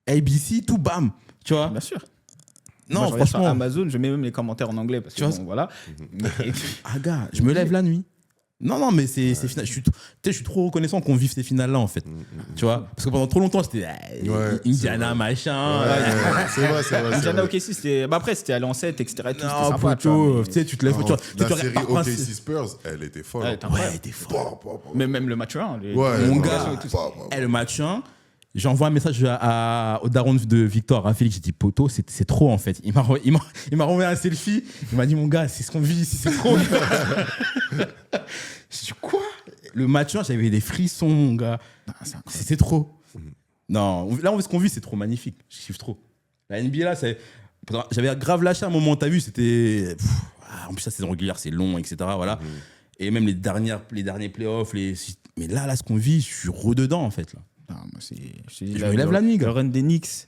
ABC, tout, bam. Tu vois. Bien sûr. Non, Moi, je regarde sur franchement. Amazon, je mets même les commentaires en anglais parce que Tu vois, bon, voilà. Ah, gars, je me lève la nuit. Non, mais c'est final. Je suis trop reconnaissant qu'on vive ces finales-là, en fait. Tu vois. Parce que pendant trop longtemps, c'était Indiana, machin. C'est vrai. Indiana OKC, c'était. Bah après, c'était aller en 7, etc. Et tout, c'était Non, sympa, poteau, tu tu sais, tu te lèves. La série OKC Spurs, elle était folle. Ouais, Ouais, t'es fort. mais même le match 1. Mon gars, le match 1, j'envoie un message au daron de Victor, à Félix, j'ai dit poteau, c'est trop en fait. Il m'a renvoyé un selfie, il m'a dit mon gars, c'est ce qu'on vit ici, c'est trop. J'ai dit quoi? Le match 1, j'avais des frissons, mon gars. C'est trop. Non, là, ce qu'on vit, c'est trop magnifique. Je kiffe trop. La NBA, là, j'avais grave lâché un moment, t'as vu, c'était. En plus, la saison régulière, c'est long, etc. Voilà. Et même les derniers playoffs, mais là, ce qu'on vit, je suis rededans en fait. Là. Non, moi, je me lève la nuit, gars. Le run des Knicks.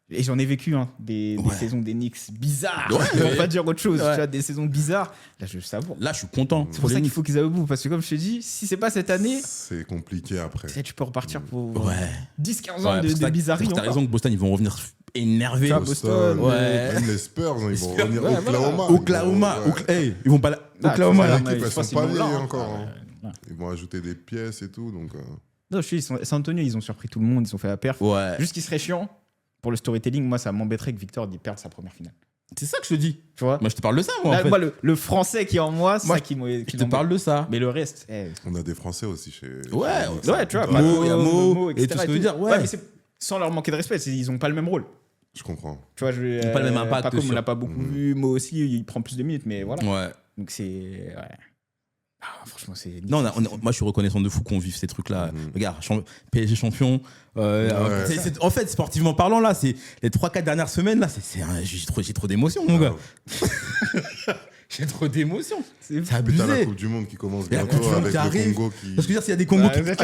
Et j'en ai vécu, hein, des saisons des Knicks bizarres. Ouais. On va pas dire autre chose. Ouais. Tu vois, des saisons bizarres. Là, je savoure. Là, je suis content. C'est pour ça qu'il faut qu'ils aillent au bout. Parce que, comme je te dis, si c'est pas cette année, C'est compliqué après. tu peux repartir pour Ouais. 10-15 ans de bizarreries. T'as encore. raison que Boston, ils vont revenir énervés. Tu vois, Boston, ouais. Même les Spurs, ils vont Spurs, revenir ouais, Oklahoma. Oklahoma. Ouais. Hey, ils vont pas là. Ah, Oklahoma, tu là. vois, L'équipe, je elles pense sont pas qu'ils vont vieilles là, encore. hein. Hein. Ils vont ajouter des pièces et tout. Donc, Non, je suis San Antonio, ils ont surpris tout le monde. Ils ont fait la perf. Ouais. Juste qu'il serait chiant. Pour le storytelling, moi, ça m'embêterait que Victor perde sa première finale. C'est ça que je te dis. Tu vois? Moi, je te parle de ça, moi. Là, en fait. moi, le français qui est en moi, c'est Moi, ça qui m'embête. Je te parle de ça. Mais le reste, on a des Français aussi chez. Ouais, tu vois, Mo, il y a Mo, Mo, et tout ce que veut dire. Ouais. mais c'est sans leur manquer de respect, ils ont pas le même rôle. Je comprends. Tu vois, Ils ont pas le même impact Paco, on sur- l'a pas beaucoup vu. Moi aussi, il prend plus de minutes, mais voilà. Ouais. Donc c'est. Ouais. Ah, franchement, c'est. Non, moi, je suis reconnaissant de fou qu'on vive ces trucs-là. Regarde, PSG champion. En fait, sportivement parlant, là, c'est les 3-4 dernières semaines, là, j'ai trop d'émotions, mon gars. J'ai trop d'émotions. C'est Puis t'as la abusé. Coupe du Monde qui commence Et la Coupe bientôt du Monde avec qui le arrive. Congo qui. Parce que dire, s'il y a des Congos qui. Ouais,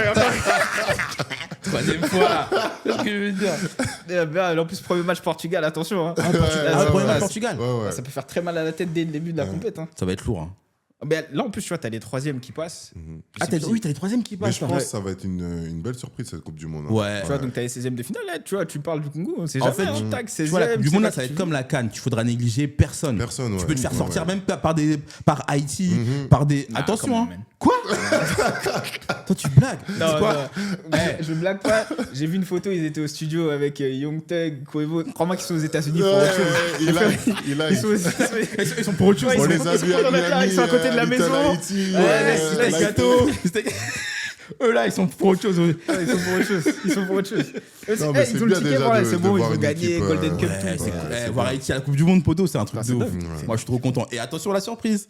Troisième fois. C'est ce que je veux dire. en plus, premier match Portugal, attention. Hein. Premier match ça- Portugal. Ouais. Ça peut faire très mal à la tête dès le début de la compète. Hein. Ça va être lourd. Hein. Mais là, en plus, tu vois, t'as les troisièmes qui passent. Ah, oui, t'as les troisièmes qui Mais passent. je là. pense que ça va être une belle surprise cette Coupe du Monde. hein. Ouais. Tu vois, donc t'as les 16e de finale. Là, tu vois, tu parles du Congo. C'est En jamais fait, un tac, 16e. Tu vois, la Coupe du c'est Monde, pas là, ça va qui être comme la CAN. Tu faudras négliger personne. Personne, Tu ouais. peux te faire Ouais, sortir ouais. même par Haïti, par des. Ah, Attention, quand hein. même, man. Quoi Toi, tu blagues. Non, C'est quoi non. Je blague pas. J'ai vu une photo, ils étaient au studio avec Young Thug, Quavo. Crois-moi qu'ils sont aux États-Unis pour autre chose. Il Ils sont aux Ils sont pour autre chose. Ouais, On ils les sont- a ils sont vus à dans notre là, Miami, ils sont à côté de la Little maison. Haïti, Ouais, C'était gâteau. Eux là, ils sont pour autre chose. Ils sont pour autre chose. Ils sont pour autre chose. Non, mais c'est Ils ont le bien ticket, déjà voilà, de- c'est de bon, ils voir ont une gagné équipe, Golden Cup, Ouais, tout. c'est voir Haïti à la Coupe du Monde, poteau, c'est un truc Ah, de c'est ouf. dingue. Moi, je suis trop content. Et attention, la surprise.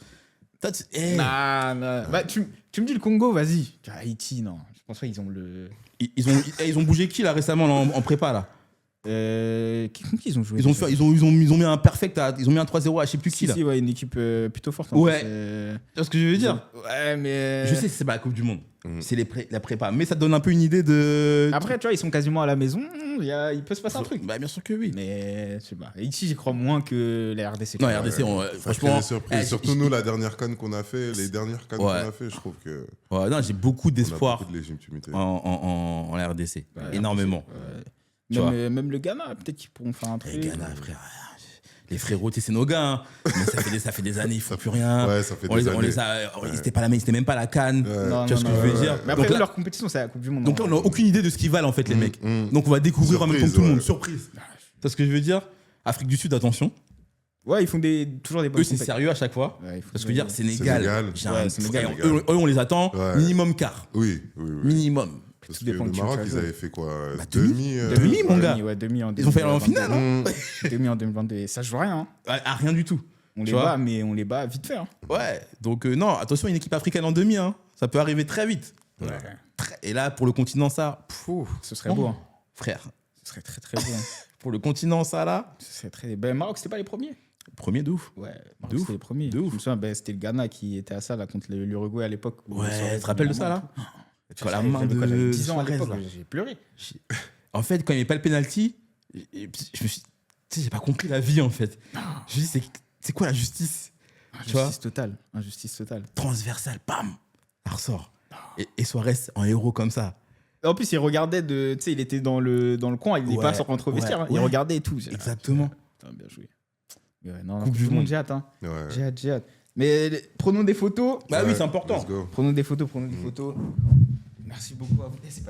Nah. Bah, tu me dis le Congo, vas-y. Haïti, non. Je pense pas qu'ils ont le. Ils ont bougé qui là récemment là, en prépa là? Contre qui ils ont joué Ils ont déjà mis un perfect, ils ont mis un 3-0 à je sais plus qui Si, là. si, ouais, une équipe plutôt forte. Ouais. C'est- Tu vois ce que je veux dire? Ouais, mais. Je sais que c'est pas la Coupe du Monde, c'est la prépa, mais ça te donne un peu une idée de. Après, tu vois, ils sont quasiment à la maison. Il peut se passer un truc. Bah bien sûr que oui. Mais je sais pas. Haïti, j'y crois moins que la RDC. Non, RDC, franchement. surprise. Surtout nous, la dernière canne qu'on a fait, les dernières cannes qu'on a fait, je trouve que. Ouais, non, j'ai beaucoup On a d'espoir beaucoup de légitimité. en RDC, énormément. Tu vois. Même le Ghana, peut-être qu'ils pourront faire un truc. Les Ghana, frère. Les frérots, tu sais, c'est nos gars. Hein. Mais ça fait des années, ils font plus rien. Ouais, ça fait On des les années. a, c'était même pas la CAN. Non, Tu vois ce que je veux dire? Mais après, Donc là- leur compétition, c'est la Coupe du Monde. Donc là, on n'a aucune idée de ce qu'ils valent en fait, les mecs. Donc on va découvrir en même temps que Surprise, tout le monde. ouais. Surprise. Tu vois ce que je veux dire? Afrique du Sud, attention. Ouais, ils font toujours des bonnes Eux, c'est compétitions. sérieux à chaque fois. Ouais, il faut Parce que je veux dire, Sénégal. Sénégal. j'ai Ouais, un- Sénégal. eux, on les attend Ouais. minimum quart. Oui. Minimum. Parce Tout que dépend le de qui Maroc, tu ils as avaient fait quoi demi, mon gars. Ouais, demi en Ils ont fait en 2022. finale. Hein. Demi en 2022. Et ça joue rien. Hein. Ah, rien du tout. On Tu les vois. bat, mais on les bat vite fait. Hein. Ouais. Donc non, attention, une équipe africaine en demi. Hein. Ça peut arriver très vite. Ouais. Et là, pour le continent, ça. Ce serait beau. Hein. Frère. Ce serait très très beau. Hein. Pour le continent, ça là. Ce serait très. Ben, Maroc, c'était pas les premiers. Premier de ouf. Ouais, De ouf. c'était les premiers. De ouf. Je me souviens, c'était le Ghana qui était à ça là, contre l'Uruguay à l'époque. Ouais, tu te rappelles de ça, là? Quand la main J'avais de 10 ans à Suarez, l'époque, là. j'ai pleuré. En fait, quand il n'y avait pas le penalty, je me suis... Tu sais, j'ai pas compris la vie, en fait. Je me suis dit, c'est quoi la justice? Tu vois, Injustice totale. transversale, bam, ça ressort. Et Suarez en héros comme ça. En plus, il regardait tu sais, il était dans le coin, il n'est Ouais, pas sur contre vestiaire, hein. Il ouais. regardait et tout. Exactement. Putain, bien joué. Mais ouais, non, Coupe tout du le monde, monde. j'ai hâte. Hein. Ouais. J'ai hâte. Mais prenons des photos. Bah oui, Ouais, c'est important. let's go. Prenons des photos. Merci beaucoup à vous.